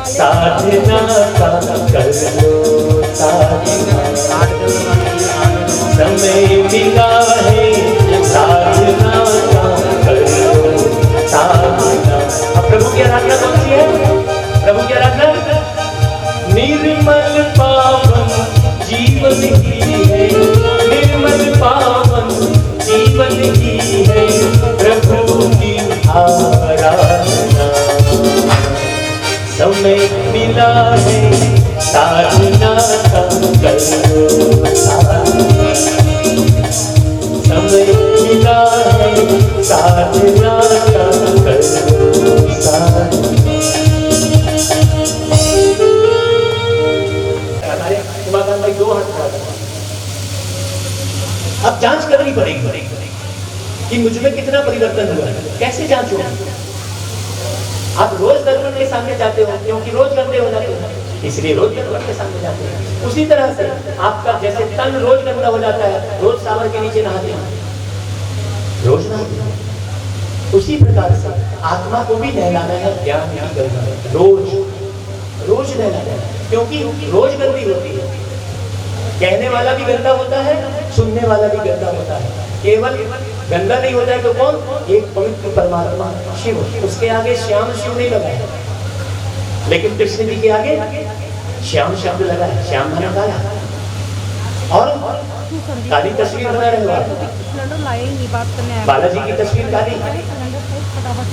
साधना का, कर लो साधना। समय मिला है साधना का, कर लो साधना। अब प्रभु की आराधना कौन सी है? प्रभु की आराधना निर्मल पावन जीवन ही है, निर्मल पावन जीवन ही है, प्रभु की आराधना। समय मिला है साधना का, कर लो साधना। समय मिला है साधना का, कर लो साधना। हमारे उमाकांत भाई 2 हाथ खड़ा करो। अब जांच करनी पड़ेगी कि मुझ में कितना परिवर्तन हुआ है। कैसे जांच होगी? आप रोज दर्पण के सामने जाते हो, क्योंकि रोज गंदे हो जाते हो, इसलिए रोज दर्पण के सामने जाते हैं। उसी तरह से आपका जैसे तन रोज गंदा हो जाता है, रोज सावर के नीचे नहाते हैं, रोज नहाते हैं, उसी प्रकार से आत्मा को भी नहलाना है ज्ञान की गंगा, रोज रोज नहलाना है, क्योंकि रोज गंदी होती है। कहने वाला भी गंदा होता है, सुनने वाला भी गंदा होता है। केवल गंदा नहीं होता है तो कौन? एक पवित्र परमात्मा शिव, उसके आगे श्याम शिव नहीं लगा है, लेकिन कृष्ण जी के आगे श्याम शब्द लगा है। श्याम माना काला, और काली तस्वीर बना रहे हो आप। बालाजी की तस्वीर काली,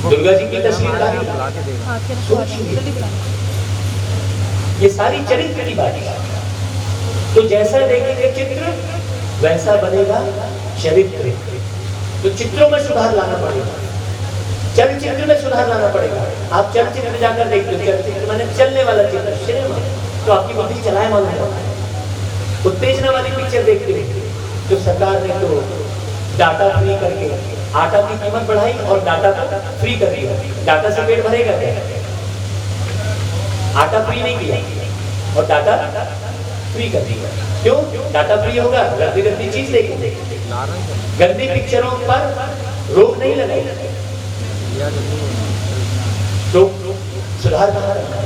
दुर्गा जी की तस्वीर काली। ये सारी चरित्र की बात है। तो जैसा देखेंगे चित्र वैसा बनेगा चरित्र। तो चित्रों में सुधार लाना पड़ेगा, चलचित्र में सुधार लाना पड़ेगा। आप चलचित्र में जाकर देखते हो, चलचित्र माने चलने वाला चित्र, सिनेमा, तो आपकी बुद्धि चलायमान होता है। उत्तेजना वाली पिक्चर देखते हो तो सरकार ने तो डाटा फ्री करके आटा की कीमत बढ़ाई और डाटा को फ्री कर दिया। डाटा से पेट भरेगा क्या? आटा फ्री नहीं किया और डाटा फ्री कर दिया। क्यों? डाटा फ्री होगा, गंदी गंदी चीज देखेंगे, गंदी पिक्चरों पर रोक नहीं लगाई, तो सुधार कहाँ रहेगा?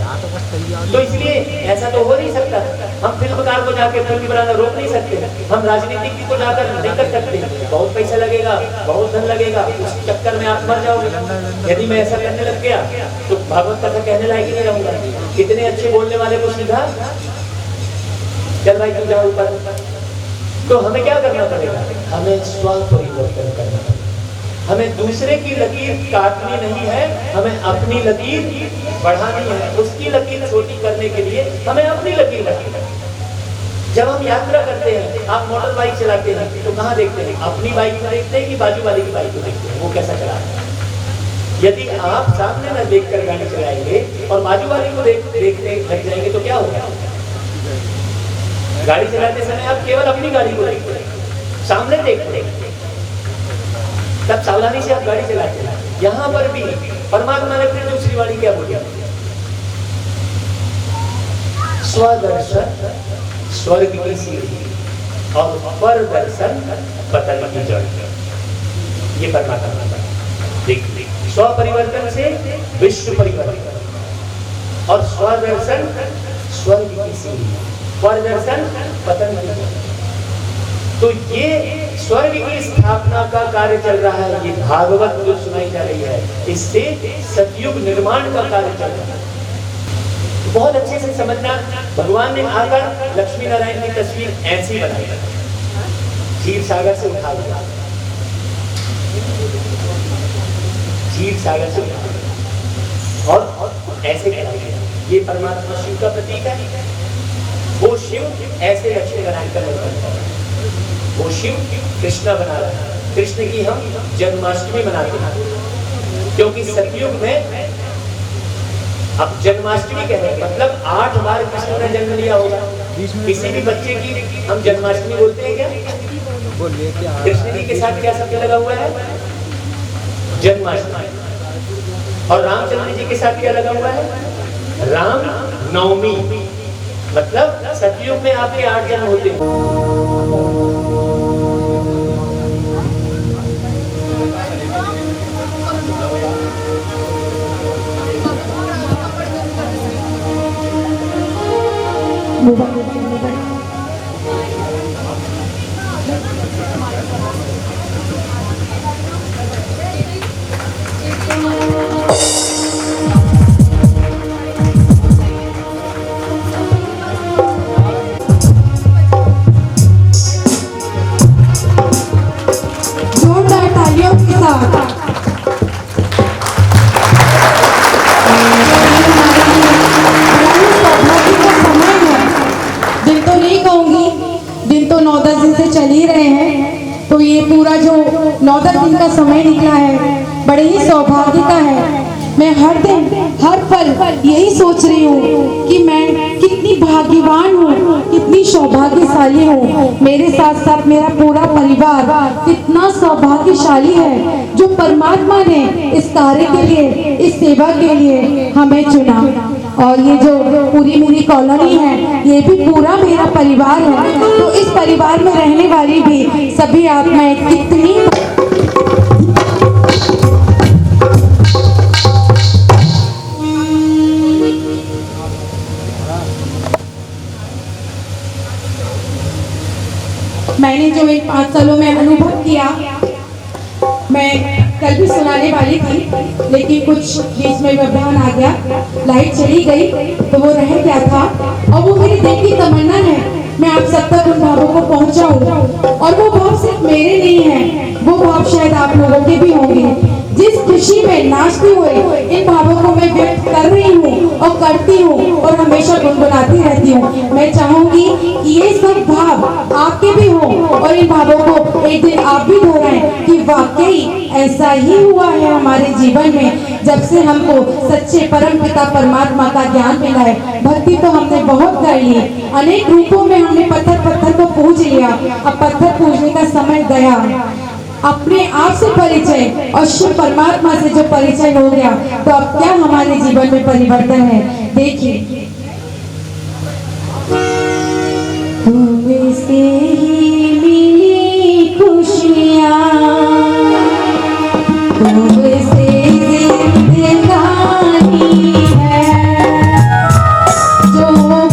तो इसलिए ऐसा तो हो नहीं सकता। हम फिल्मकार को जाके फिल्म बनाना रोक नहीं सकते, हम राजनीतिक को जाकर नहीं कर सकते। बहुत पैसा लगेगा, बहुत धन लगेगा, उस चक्कर में आप मर जाओगे। यदि मैं ऐसा करने लग गया तो भागवत कथा कहने लायक ही नहीं रहूंगा। कितने अच्छे बोलने वाले को सीधा चल भाई तू जाओ ऊपर। तो हमें क्या करना पड़ेगा? हमें स्व परिवर्तन करना पड़ेगा। हमें दूसरे की लकीर काटनी नहीं है, हमें अपनी लकीर बढ़ानी है। उसकी लकीर छोटी करने के लिए हमें अपनी लकीर बढ़ानी है। जब हम यात्रा करते हैं, आप मोटर बाइक चलाते हैं तो कहाँ देखते हैं? अपनी बाइक को देखते हैं कि बाजू वाले की बाइक को देखते हैं, वो कैसा चला रहा है। यदि आप सामने न देख कर गाड़ी चलाएंगे और बाजू वाले को देखने लग जाएंगे तो क्या होगा? गाड़ी चलाते समय आप केवल अपनी गाड़ी को देखते हैं, सामने देखते हैं, तब सावधानी से आप गाड़ी चलाते हैं। यहाँ पर भी परमात्मा ने फिर दूसरी वाली क्या बोली? स्वदर्शन स्वर्ग की सीढ़ी और पर दर्शन पतन की जड़। ये परमात्मा ने देखिए, स्व परिवर्तन से विश्व परिवर्तन और स्वदर्शन स्वर्ग की सीढ़ी, पर दर्शन पतन की जड़। तो ये स्वर्ग की स्थापना का कार्य चल रहा है। ये भागवत जो सुनाई जा रही है, इससे सतयुग निर्माण का कार्य चल रहा है। बहुत अच्छे से समझना। भगवान ने आकर लक्ष्मी नारायण की तस्वीर ऐसी बनाई, क्षीर सागर से उठा लिया, क्षीर सागर से उठा लिया और ऐसे करा दिया। ये परमात्मा शिव का प्रतीक है। वो शिव ऐसे लक्ष्मी नारायण का निर्माण कर रहा है, वो शिव कृष्णा बना रहा है। कृष्ण की हम जन्माष्टमी मनाते हैं, क्योंकि सतयुग में अब जन्माष्टमी कह रहे हैं मतलब 8 बार कृष्ण ने जन्म लिया होगा। किसी भी बच्चे की हम जन्माष्टमी बोलते हैं क्या? कृष्ण जी के साथ क्या शब्द लगा हुआ है? जन्माष्टमी। और रामचंद्र जी के साथ क्या लगा हुआ है? राम नवमी। मतलब सतयुग में आपके 8 जन्म होते हैं। जोरदार तालियों के साथ दिन तो नहीं कहूँगी, दिन तो 9-10 दिन से चल ही रहे हैं। तो ये पूरा जो 9-10 दिन का समय निकला है बड़े ही सौभाग्य का है। मैं हर दिन हर पल यही सोच रही हूँ कि मैं कितनी भाग्यवान हूँ, कितनी सौभाग्यशाली हूँ। मेरे साथ साथ मेरा पूरा परिवार कितना सौभाग्यशाली है जो परमात्मा ने इस कार्य के लिए, इस सेवा के लिए हमें चुना। और ये जो पूरी मेरी कॉलोनी है ये भी पूरा मेरा परिवार है। तो इस परिवार में रहने वाली भी सभी आत्माएं कितनी मैंने जो इन 5 सालों में अनुभव किया, मैं कल भी सुनाने वाली थी लेकिन कुछ बीच में व्यवधान आ गया, लाइट चली गई तो वो रह गया था। और वो मेरे दिल की तमन्ना है मैं आप सब तक उन भावों को पहुंचाऊं। और वो भाव सिर्फ मेरे नहीं है, वो भाव शायद आप लोगों के भी होंगे। जिस खुशी में नाचती हुए इन भावों को मैं व्यक्त कर रही हूँ और करती हूँ और हमेशा गुनगुनाती रहती हूँ। मैं चाहूंगी कि ये सब भाव आपके भी हो और इन भावों को एक दिन आप भी दोहराएं कि वाकई ऐसा ही हुआ है हमारे जीवन में जब से हमको सच्चे परम पिता परमात्मा का ज्ञान मिला है। भक्ति तो हमने बहुत कर ली, अनेक रूपों में हमने पत्थर को पूज लिया। अब पत्थर पूजने का समय गया, अपने आप से परिचय और शिव परमात्मा से जो परिचय हो गया तो अब क्या हमारे जीवन में परिवर्तन है। देखिए तुमसे ही मिली खुशियाँ, तुमसे जिंदगानी है, जो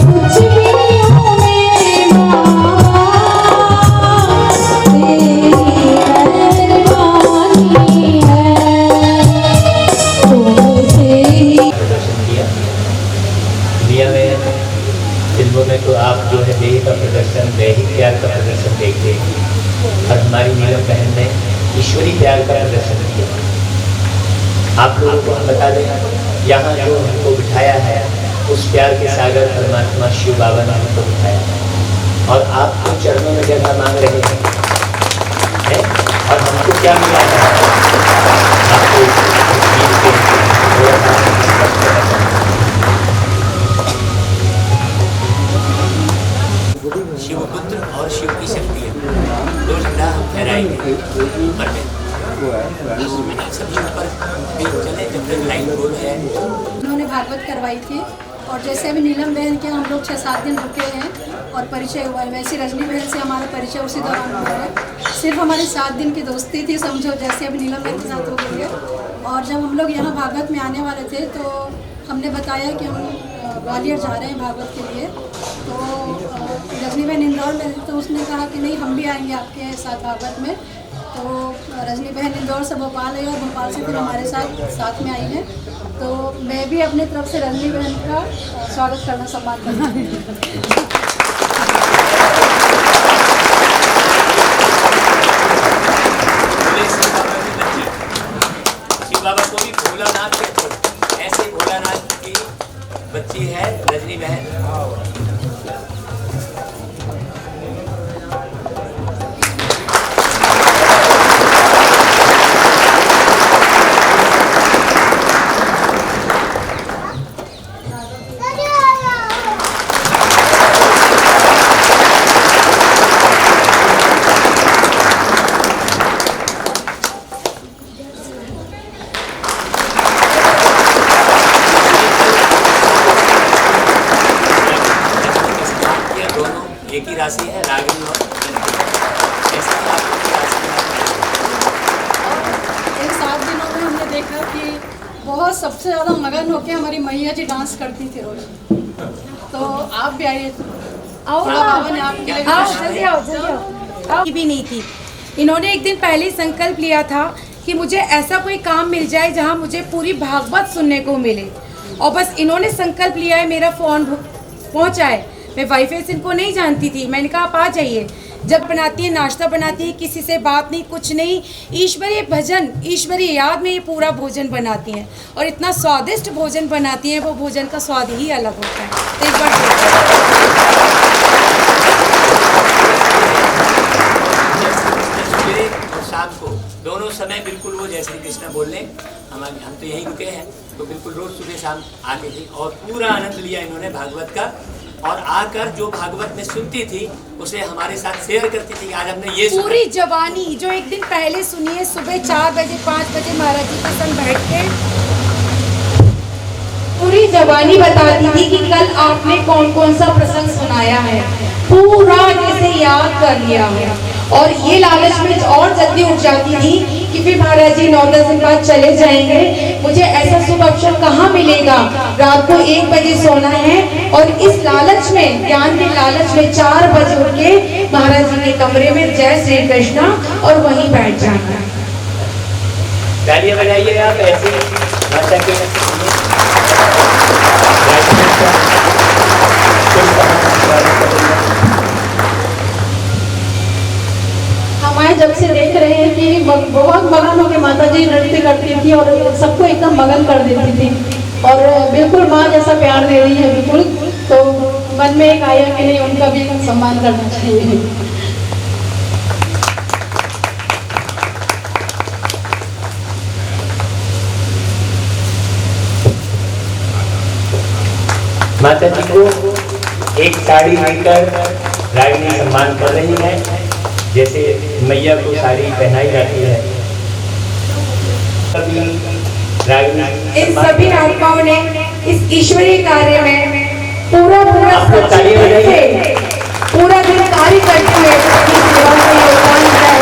कुछ भी हो मेरे माँ तेरी मेहरबानी है। तुमसे ही प्रदर्शन किया दुनिया में। फिल्मों में तो आप जो है देह का प्रदर्शन, दैहिक प्यार का प्रदर्शन देखते हैं, और हमारी नीलम बहन ने ईश्वरी प्यार का प्रदर्शन किया। आप लोगों को हम बता दें, यहाँ जो हमको बिठाया है उस प्यार के सागर परमात्मा शिव बाबा ने हमको बिठाया और आपको चरणों में जगह मांग रहे हैं है? और हमको क्या मिला है? आपको इस तस्वीर के थोड़ा सा स्पष्ट करना चाहूँगा। शिवपुत्र और शिव की शक्तियाँ, 2 झंडा हम फहराएंगे ऊपर में, सभी ऊपर चले जब तक लाइन गोल है। उन्होंने भागवत करवाई थी और जैसे अभी नीलम बहन के हम लोग 6-7 दिन रुके हैं और परिचय हुआ है, वैसे रजनी बहन से हमारा परिचय उसी दौरान हुआ है। सिर्फ हमारी 7 दिन की दोस्ती थी समझो, जैसे अभी नीलम बहन के साथ हो गई है। और जब हम लोग यहाँ भागवत में आने वाले थे तो हमने बताया कि हम ग्वालियर जा रहे हैं भागवत के लिए। तो रजनी बहन इंदौर में थी तो उसने कहा कि नहीं हम भी आएंगे आपके साथ भागवत में। तो रजनी बहन इंदौर से भोपाल आई और भोपाल से फिर हमारे साथ में आई है। तो मैं भी अपनी तरफ से रजनी बहन का स्वागत करना, सम्मान करना। शिव बाबा को भी भोलानाथ कहते हैं, ऐसे भोलानाथ की बच्ची है रजनी बहन। दासी हैं रागिनी और कैसे आप उनकी दासी हैं? इन 7 दिनों में हमने देखा कि बहुत सबसे ज़्यादा मगन होकर हमारी मैया जी डांस करती थी रोज। तो आप भी आइए, थोड़ा बाबा ने आपके लिए कुछ आओ भी नहीं थी। इन्होंने एक दिन पहले संकल्प लिया था कि मुझे ऐसा कोई काम मिल जाए जहां मुझे पूरी भागवत सुनने को मिले, और बस इन्होंने संकल्प लिया है। मेरा फ़ोन पहुंचा है, मैं वाईफाई से इनको नहीं जानती थी। मैंने कहा आप आ जाइए। जब बनाती है, नाश्ता बनाती है, किसी से बात नहीं, कुछ नहीं, ईश्वरीय भजन, ईश्वरीय याद में ये पूरा भोजन बनाती हैं, और इतना स्वादिष्ट भोजन बनाती हैं, वो भोजन का स्वाद ही अलग होता है। तो एक बार शाम को दोनों समय बिल्कुल वो जय श्री कृष्ण बोलने हम तो यहीं रुके हैं, तो बिल्कुल रोज सुबह शाम आती थी और पूरा आनंद लिया इन्होंने भागवत का। और आकर जो भागवत में सुनती थी उसे हमारे साथ शेयर करती थी। आज हमने ये पूरी जवानी जो एक दिन पहले सुनी है, सुबह 4 बजे 5 बजे महाराज जी के संग बैठ के पूरी जवानी बताती थी कि कल आपने कौन कौन सा प्रसंग सुनाया है, पूरा जैसे याद कर लिया है। और ये लालच में और जल्दी उठ जाती थी कि फिर महाराज जी 9-10 दिन बाद चले जाएंगे, मुझे ऐसा शुभ अवसर कहाँ मिलेगा, रात को 1 बजे सोना है। और इस लालच में, ज्ञान के लालच में 4 बजे उठ के महाराज जी के कमरे में जय श्री कृष्ण और वहीं बैठ जाना। तालियां बजाइए आप ऐसे माता के हमारे जब से देख रहे हैं कि बहुत मगन होकर माता जी नृत्य करती थी और सबको एकदम मगन कर देती थी, और बिल्कुल माँ जैसा प्यार दे रही है बिल्कुल। तो मन में एक आया कि नहीं, उनका भी सम्मान करना चाहिए। माता जी को एक साड़ी देकर रागिनी सम्मान कर रही है, जैसे मैया को साड़ी पहनाई जाती है। इन सभी आत्माओं ने इस ईश्वरीय कार्य में पूरा दिन कार्य करते हुए अपनी सेवा में योगदान दिया है।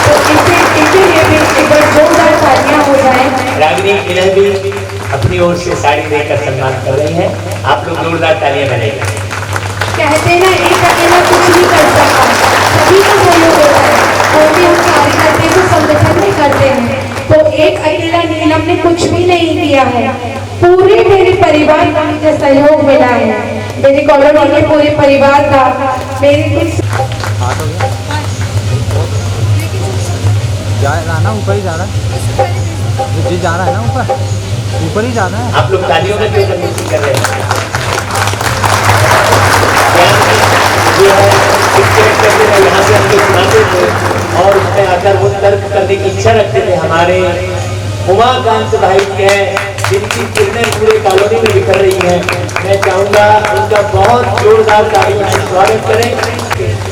तो इनके लिए भी एक बार जोरदार तालियां हो जाए। रागिनी इन्हें भी अपनी ओर से साड़ी देकर सम्मान कर रही है। आप लोग जोरदार तालियां बजाइए। कहते ना एक अकेला कुछ नहीं कर सकता, सभी का सहयोग होता है। वो भी हम कार्य करते हैं तो संगठन में करते हैं। तो एक अकेला नीलम ने कुछ भी नहीं किया है, पूरे मेरे परिवार का मुझे सहयोग मिला है, मेरे कॉलोनी के पूरे परिवार का। मेरे कुछ जा रहा ना, ऊपर ही जा रहा है जी, जा रहा है ना, ऊपर ही जाना है। आप लोग तालियों में क्यों करने कर रहे हैं? यहाँ से हम लोग सुनाते थे और उसमें आकर वो तर्क करने की इच्छा रखते थे। हमारे उमाकांत भाई के जिनकी किरणें पूरे कॉलोनी में बिखर रही हैं, मैं चाहूँगा उनका बहुत जोरदार तालियों से स्वागत करें।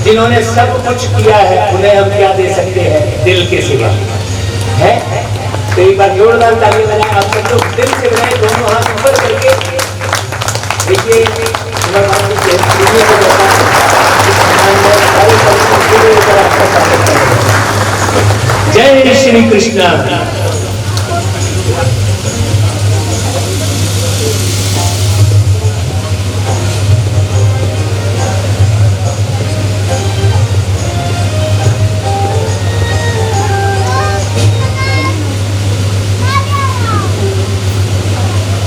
जिन्होंने सब कुछ किया है उन्हें हम क्या दे सकते हैं दिल के सिवा, है? तो एक बार जोरदार तालियां बजाएं। आप सब लोग दिल से बजाएं, दोनों हाथ ऊपर करके। देखिए जय श्री कृष्ण।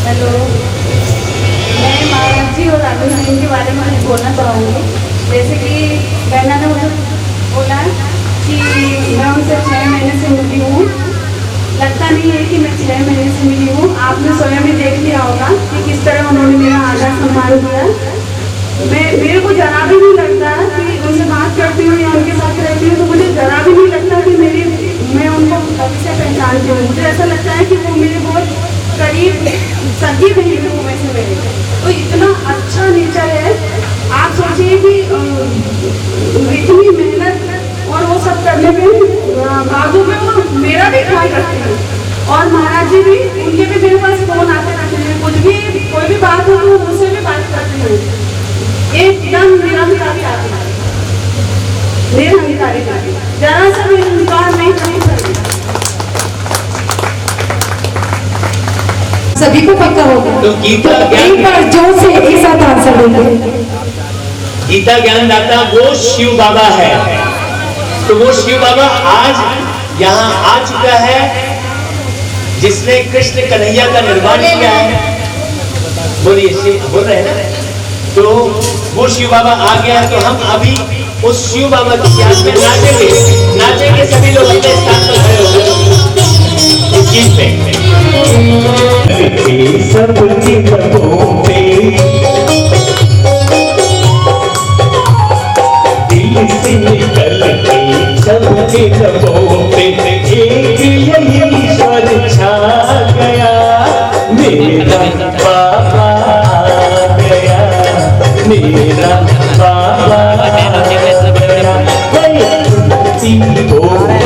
हेलो, मैं महाराज जी और राघव सिंह के बारे में बोलना चाहूँगी। जैसे कि बहना ने मुझे बोला कि मैं उनसे 6 महीने से मिली हूँ। लगता नहीं है कि मैं 6 महीने से मिली हूँ। आपने स्वयं भी देख लिया होगा कि किस तरह उन्होंने मेरा आदर सम्मान किया। मेरे को जरा भी नहीं लगता कि उनसे बात करती हूँ या उनके साथ रहती हूँ तो मुझे जरा भी नहीं लगता कि मैं उनको कभी से पहचानती हूँ। मुझे ऐसा लगता है कि वो मेरे बहुत करीब सगी बहनों में से मेरे, तो इतना अच्छा नेचर है। आप सोचिए कि इतनी मेहनत और वो सब करने में बाबू में वो मेरा भी ख्याल रखते हैं, और महाराज जी भी, उनके भी मेरे पास फोन आते रहते हैं। कुछ भी कोई भी बात हो तो मुझसे भी बात करते हैं, एकदम निरंतर आते हैं। ढेर हम तारीफ करें, जरा सा भी इनकार नहीं करेंगे। सभी को पक्का होगा तो गीता ज्ञान, एक बार जोर से एक साथ आंसर देंगे। गीता ज्ञानदाता वो शिव बाबा है। तो वो शिव बाबा आज यहाँ आ चुका है जिसने कृष्ण कन्हैया का निर्माण किया है। बोलिए, बोल रहे हैं ना? तो वो शिव बाबा आ गया है, तो हम अभी उस शिव बाबा की याद में नाचेंगे सभी लोग अपने स्थान पर खड़े होकर इस गीत में। सबकी लबों पे दिल से निकल के सबके लबों पे एक यही स्वर छा गया, मेरा बाबा आ गया, मेरा बाबा आ गया। धरती बोली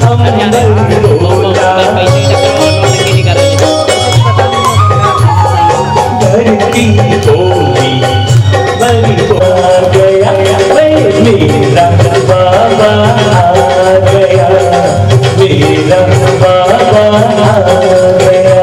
अंबर बोला, धरती बोली बल आ गया, मेरा बाबा आ गया, मेरा बाबा आ गया।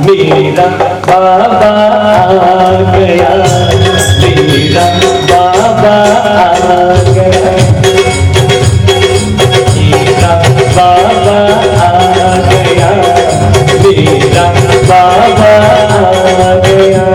मेरा बाबा आ गया, मेरा बाबा आ गया, मेरा बाबा आ गया, मेरा बाबा आ गया।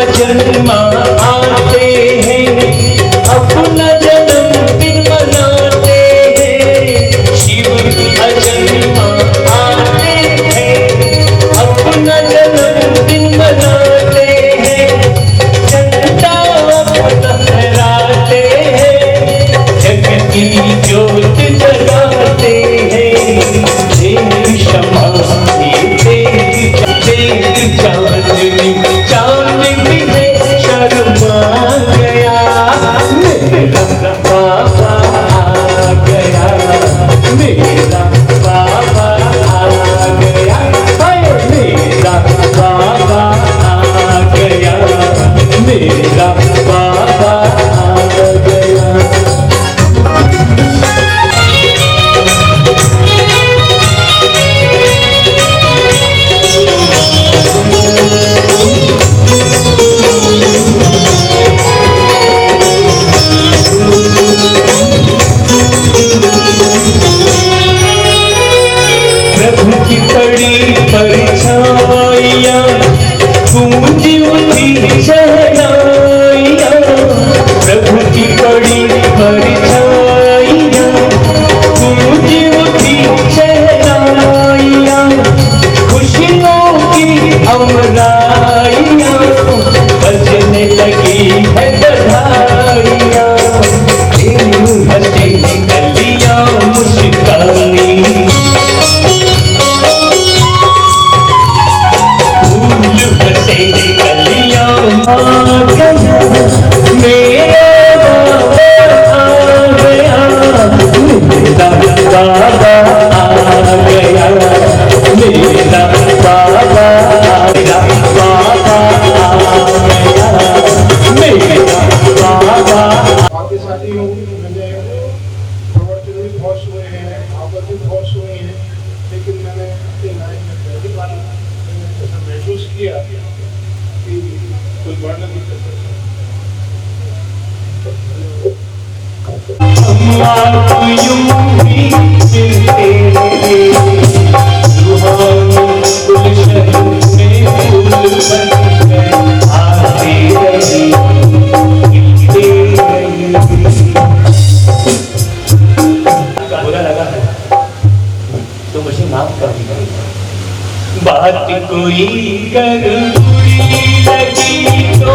अजन्मा आते हैं, अपना जन्मदिन मनाते हैं। शिव अजन्मा आते हैं, अपना जन्मदिन मनाते हैं। झंडा फहराते हैं, जग की ज्योत जगाते हैं। देव क्षमा देव चांदनी चांदनी शर्मा गया, मेरा बाबा आ गया, मेरा बाबा आ गया, मेरा बाबा आ गया, मेरा बाबा आ गया। प्रभु की पड़ी परछाइयां गूंजी उठी शहनाइयां, प्रभु की पड़ी परछाइयां गूंजी उठी शहनाइयां। खुशियों की अमराइयां बजने लगी है बधाइयां। दिन हंसी गलियां मुश्किल माफ कर दीजिए। बात कोई करूरी लगी तो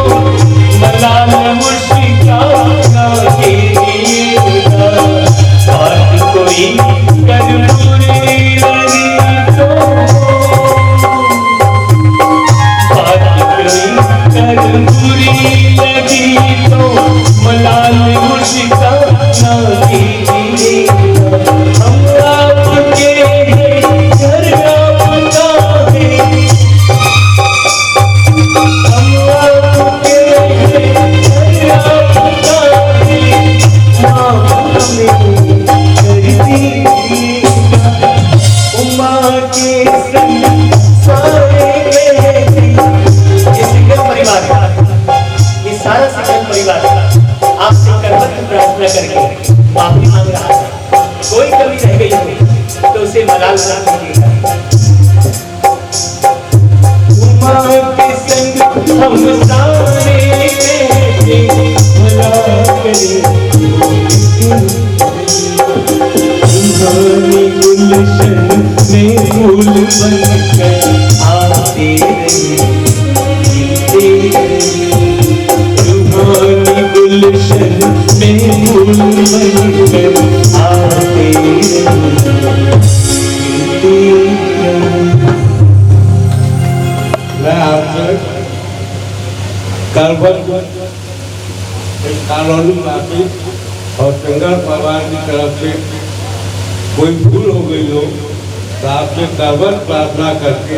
मलाल मुस्काना कीजिएगा। बात कोई करूरी लगी तो बुरी लगी तो मलाल मुस्काना कीजिएगा। हम आपके घर आपका है, हम आपके घर आपका है, माफ हमें कर दीजिएगा। उमा के संग सारे ये सारा सिंगल परिवार आपसे करबद्ध प्रार्थना करके माफी मांग रहा है। कोई कमी रह गई हो तो उसे मलाल बना दीजिएगा। उमा के संग हम सारे भला करें। गुलशन में फूल बनकर आते रहे, गुलशन में फूल बनकर आते मैं आपसे कॉलोनी माफी और सिंगल परिवार की तरफ से कोई भूल हो गई हो तो आपसे करबद्ध प्रार्थना करके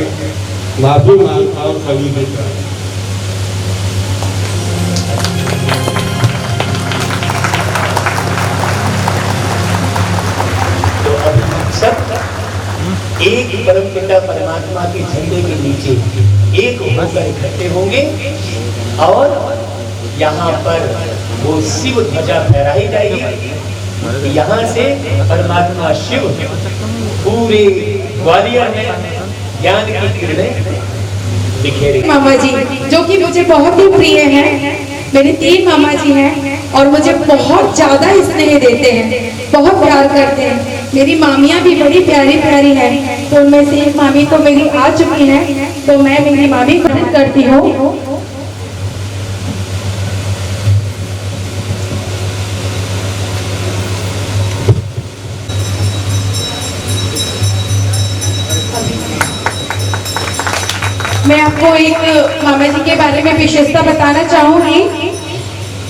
माफी मांगता हूँ सभी के साथ। सब एक परमपिता परमात्मा के झंडे के नीचे एक होकर इकट्ठे होंगे और यहाँ पर वो शिव ध्वजा फहराई जाएगी। यहाँ से परमात्मा शिव पूरे ग्वालियर में ज्ञान की किरणें बिखेरे। मामा जी जो कि मुझे बहुत ही प्रिय हैं, मेरे 3 मामा जी हैं और मुझे बहुत ज्यादा स्नेह देते हैं, बहुत प्यार करते हैं। मेरी मामियाँ भी बड़ी प्यारी प्यारी हैं, तो उनमें से एक मामी तो मेरी आ चुकी है, तो मैं मेरी मामी को मदद करती हूँ। मैं आपको एक मामा जी के बारे में विशेषता बताना चाहूंगी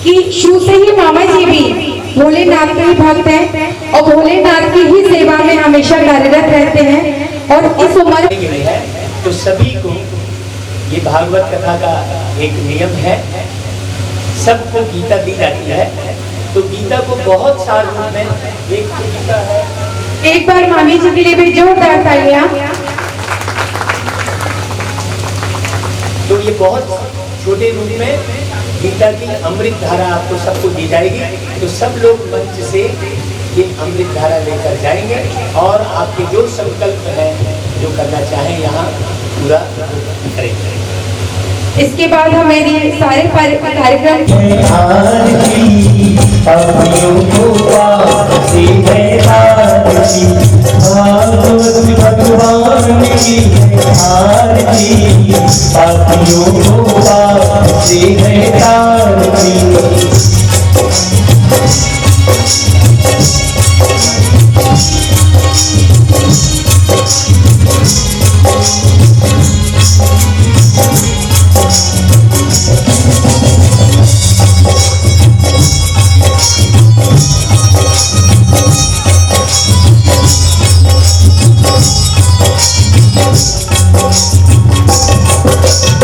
कि शुरू से ही मामा जी भी भोलेनाथ के ही भक्त हैं और भोलेनाथ की ही सेवा में हमेशा कार्यरत रहते हैं। और इस उम्र है तो सभी को ये भागवत कथा का एक नियम है, सबको गीता दी जाती है। तो गीता को बहुत सारे रूप में एक गीता है। एक बार मामी जी के लिए भी जोरदार तालियां। तो ये बहुत छोटे रूप में गीता की अमृत धारा आपको सबको दी जाएगी। तो सब लोग मंच से ये अमृत धारा लेकर जाएंगे और आपके जो संकल्प है जो करना चाहें यहाँ पूरा करेंगे। इसके बाद हम मेरी सारे कार्यक्रम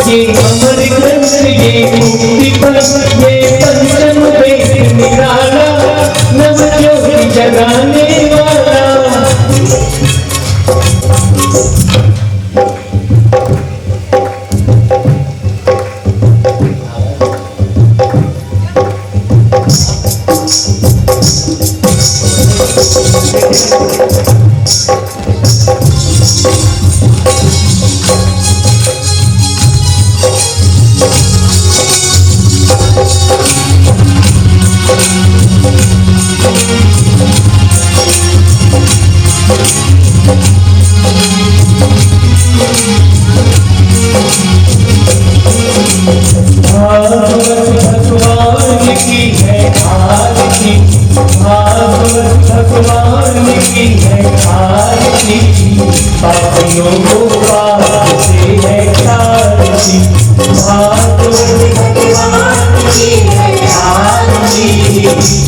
ये अमर ग्रंथ ये मुक्ति पथ ये पंचम वेद निराला नवज्योति जगाने वाला। की है आरती, पापियों को पाप से है तारती। भागवत भगवान की है आरती,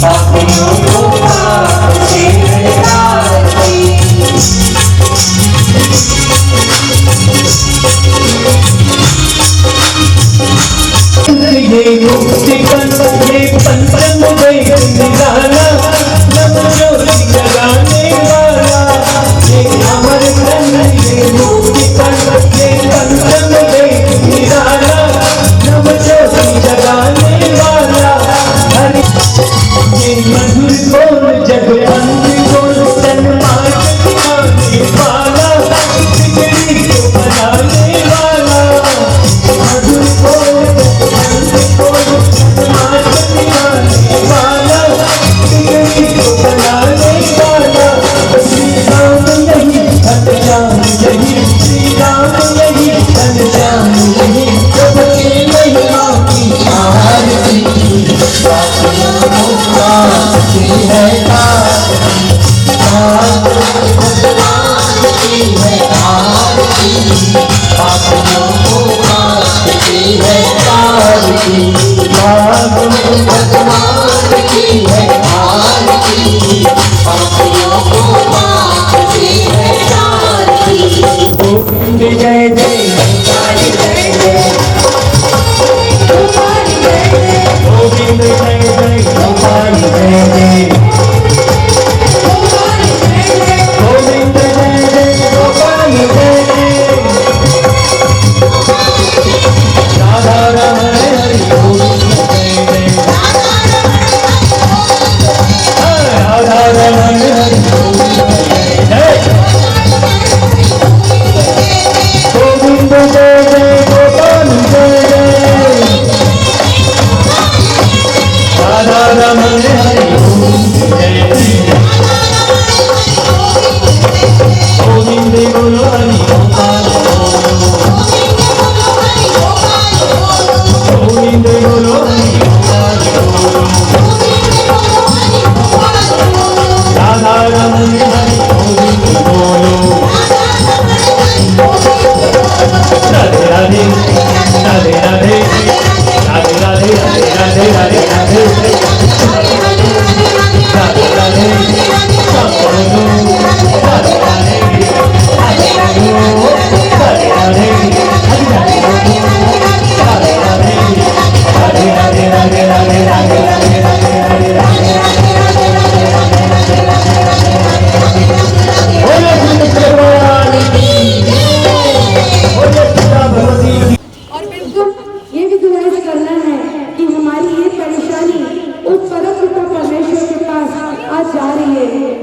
पापियों को पाप से है तारती। ये मुक्ति पन ये पंचम वेद निराला, नव ज्योति जगाने वाला ये अमर ब्रह्म। ये मुक्ति पन ये पंचम वेद निराला, नव ज्योति जगाने वाला हरि। ये मधुर बोल जगवंत बोल सन्मार्ग दिखाने वाला, बिगड़ी को बनाने वाला। मधुर बोल जय जय गोविंद जय जय गोपाल जय जय गोविंद जय जय गोपाल जय जय राधा रमण हरि गोविंद जय जय राधा रमण हरि गोविंद जय गोविंद जय जय गोपाल जय जय राधा रमण हरि गोविंद जय जय गोविंद बोलो हरि गोपाल गोविंद बोलो हरि गोपाल राधा रमण हरि गोविंद बोलो। राधे राधे राधे राधे राधे राधे राधे राधे राधे राधे राधे राधे सब बोलो राधे राधे राधे बोलो राधे राधे राधे राधे बोलो राधे राधे राधे राधे राधे राधे राधे राधे राधे राधे बोलो कृष्ण भगवान की और बिल्कुल ये भी गुजारिश करना है कि हमारी ये परेशानी उस परम पिता परमेश्वर के पास आज जा रही है।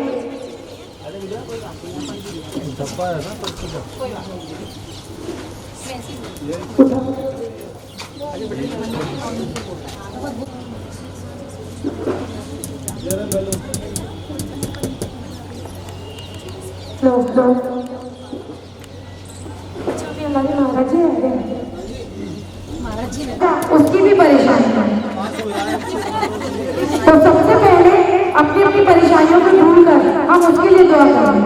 उसकी भी परेशानी है, तो सबसे पहले अपनी अपनी परेशानियों को दूर कर हम उसके लिए दुआ करें।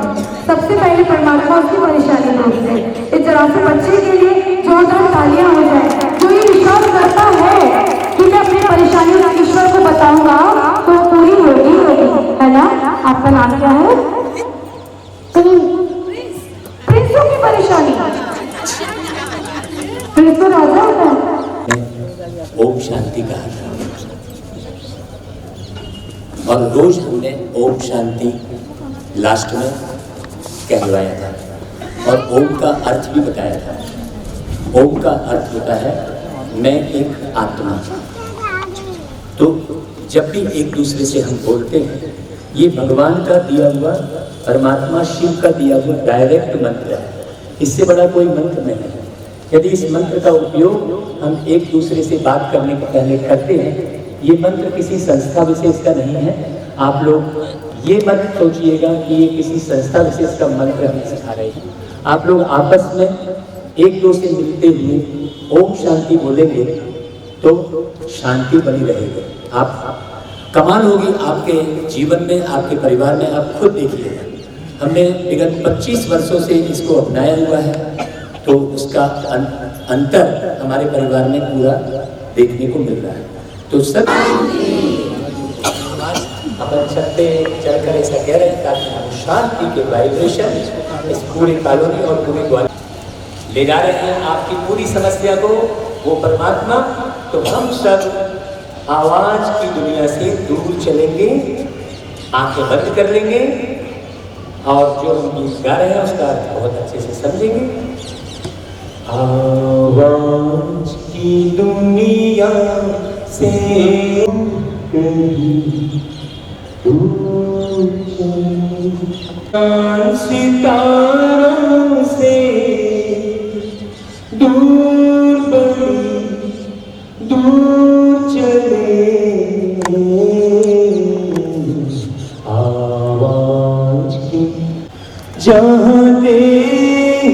सबसे पहले परमात्मा उसकी परेशानी दूर करे। इस तरह से बच्चे के लिए जोरदार तालियां हो जाए। जो ये विश्वास करता है कि मैं अपनी परेशानियों को ईश्वर को बताऊंगा तो पूरी होगी है ना। आपका नाम क्या है? प्रिंसों की परेशानी प्रिंस तो राजा होता है। ओम शांति कहा था और रोज हमने ओम शांति लास्ट में कहलवाया था और ओम का अर्थ भी बताया था। ओम का अर्थ होता है मैं एक आत्मा। तो जब भी एक दूसरे से हम बोलते हैं ये भगवान का दिया हुआ परमात्मा शिव का दिया हुआ डायरेक्ट मंत्र है। इससे बड़ा कोई मंत्र नहीं है। यदि इस मंत्र का उपयोग हम एक दूसरे से बात करने के पहले करते हैं, ये मंत्र किसी संस्था विशेष का नहीं है। आप लोग ये मत सोचिएगा कि ये किसी संस्था विशेष का मंत्र हमें सिखा रहे हैं। आप लोग आपस में एक दो से मिलते हुए ओम शांति बोलेंगे तो शांति बनी रहेगी। आप कमाल होगी आपके जीवन में, आपके परिवार में। आप खुद देखिए, हमने विगत 25 वर्षों से इसको अपनाया हुआ है, तो उसका अंतर हमारे परिवार में पूरा देखने को मिल रहा है। तो सब अपन छत पे चढ़कर ऐसा कह रहे हैं ताकि हम शांति के वाइब्रेशन इस पूरे कॉलोनी और पूरे ग्वालियर ले जा रहे हैं। आपकी पूरी समस्या को वो परमात्मा, तो हम सब आवाज की दुनिया से दूर चलेंगे, आंखें बंद कर लेंगे और जो हम गीत गा रहे हैं उसका बहुत अच्छे से समझेंगे। आवाज की दुनिया से सितारों से दूर बड़ी दूर चले, आवाज की जहाँ देह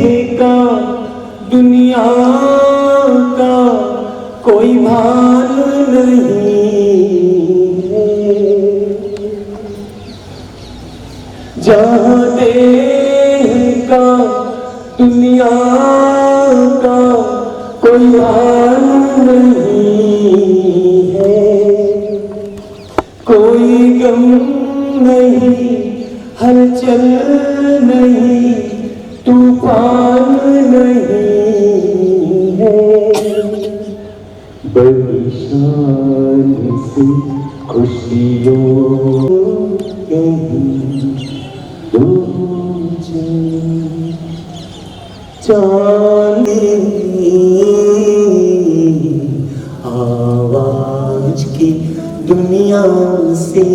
का दुनिया का कोई भान नहीं है, जहाँ देह का दुनिया का कोई भान नहीं है, कोई गम नहीं, हलचल नहीं, तूफान नहीं है, बड़ी शान से खुशियों कहीं दो चांदनी आवाज की दुनिया से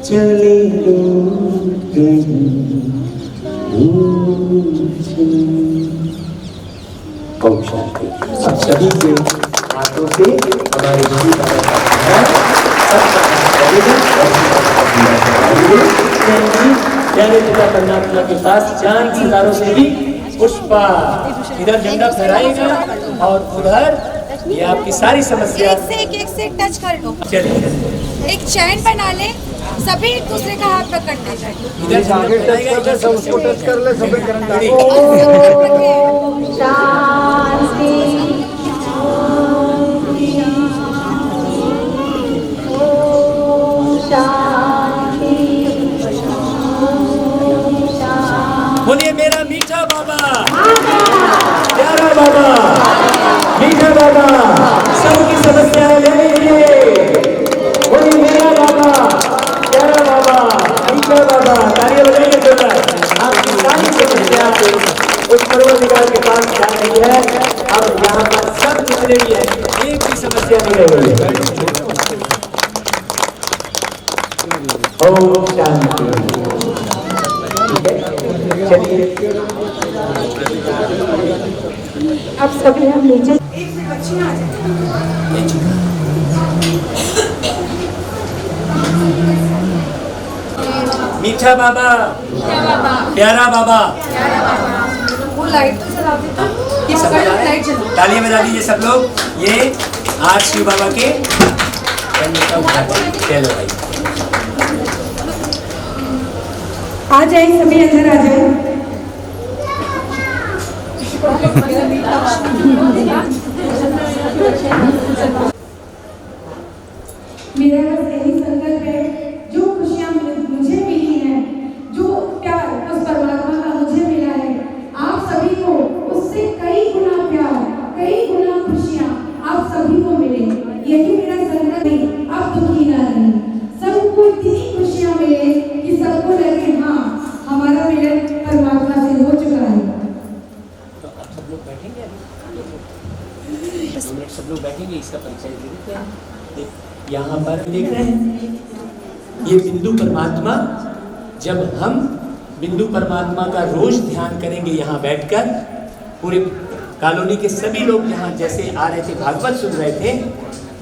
चले गई। ओम शांति। अब सभी के हाथों से हमारे गुरु प्यारे पिता परमात्मा के पास चांद सितारों से भी पुष्पा इधर झंडा फहराएगा और उधर ये आपकी सारी समस्या एक से टच कर लो, चलिए एक चैन बना ले, सभी एक दूसरे का हाथ पकड़ते जाए। इधर आगे टच कर, सब उसको टच कर ले, सभी करंट बोलिए मेरा मीठा बाबा, प्यारा बाबा, मीठा बाबा, सबकी समस्याएं लेने के लिए। बोलिए मेरा बाबा, प्यारा बाबा, मीठा बाबा, तालियां बजाइए जोरदार। आपकी सारी समस्या उस परवरदिगार के पास जा रही है। अब यहाँ पर सब जितने भी है, एक भी समस्या नहीं रह गई है। ओम शांति। चलिए अब सभी हम नीचे मीठा बाबा, प्यारा बाबा, वो लाइट तो जला देता, ये सब लाइट जला। तालियां बजा दीजिए सब लोग। ये आज शिव बाबा के जन्म का उद्घाटन। चलो भाई आ जाए, सभी अंदर आ जाए। मेरा बस यही संकल्प है, जो खुशियाँ मुझे मिली हैं, जो प्यार उस परमात्मा का मुझे मिला है, आप सभी को उससे कई गुना प्यार, कई गुना खुशियाँ आप सभी को मिले। यही मेरा संकल्प है। आप दुखी ना रहें, सबको इतनी खुशियाँ मिले कि सबको लगे हाँ हमारा मिलन परमात्मा से हो चुका है। तो आप सब लोग बैठेंगे, सब लोग बैठेंगे, इसका परिचय दे देते हैं। यहाँ पर देख रहे हैं ये बिंदु परमात्मा। जब हम बिंदु परमात्मा का रोज ध्यान करेंगे यहाँ बैठकर, पूरे कॉलोनी के सभी लोग यहाँ जैसे आ रहे थे भागवत सुन रहे थे,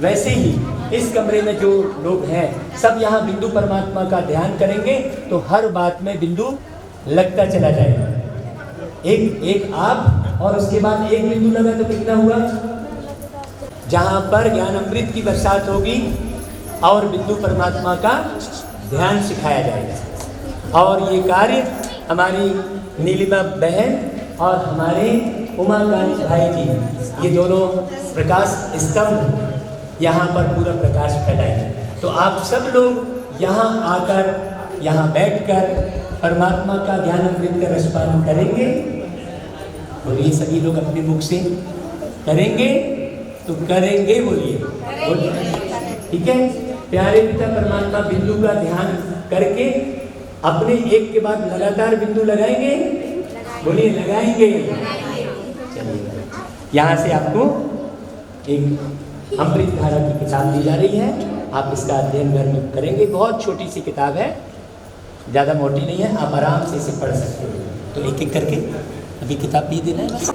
वैसे ही इस कमरे में जो लोग हैं सब यहाँ बिंदु परमात्मा का ध्यान करेंगे, तो हर बात में बिंदु लगता चला जाएगा। एक आप और उसके बाद एक बिंदु लगा तो कितना हुआ? जहाँ पर ज्ञान अमृत की बरसात होगी और बिंदु परमात्मा का ध्यान सिखाया जाएगा। और ये कार्य हमारी नीलिमा बहन और हमारे उमाकांत भाई जी, ये दोनों प्रकाश स्तंभ यहाँ पर पूरा प्रकाश फैलाएंगे। तो आप सब लोग यहाँ आकर, यहाँ बैठकर परमात्मा का ध्यान अमृत का रसपान करेंगे। बोलिए सभी लोग अपने मुख से करेंगे तो करेंगे, बोलिए। ठीक है, प्यारे पिता परमात्मा बिंदु का ध्यान करके अपने एक के बाद लगातार बिंदु लगाएंगे, बोलिए लगाएंगे। चलिए, यहाँ से आपको एक अमृत धारा की किताब दी जा रही है, आप इसका अध्ययन घर में करेंगे। बहुत छोटी सी किताब है, ज़्यादा मोटी नहीं है, आप आराम से इसे पढ़ सकते हो। तो एक एक करके अभी किताब दे देना है बस।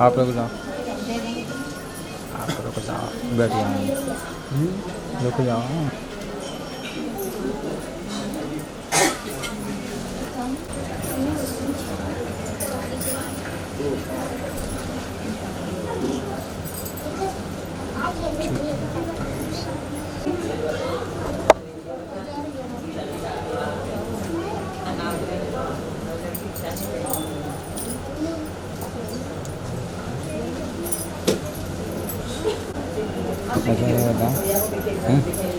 आप लोग जाओ, आप लोग जाओ, बैठ जाओ, रुक जाओ। बताओ।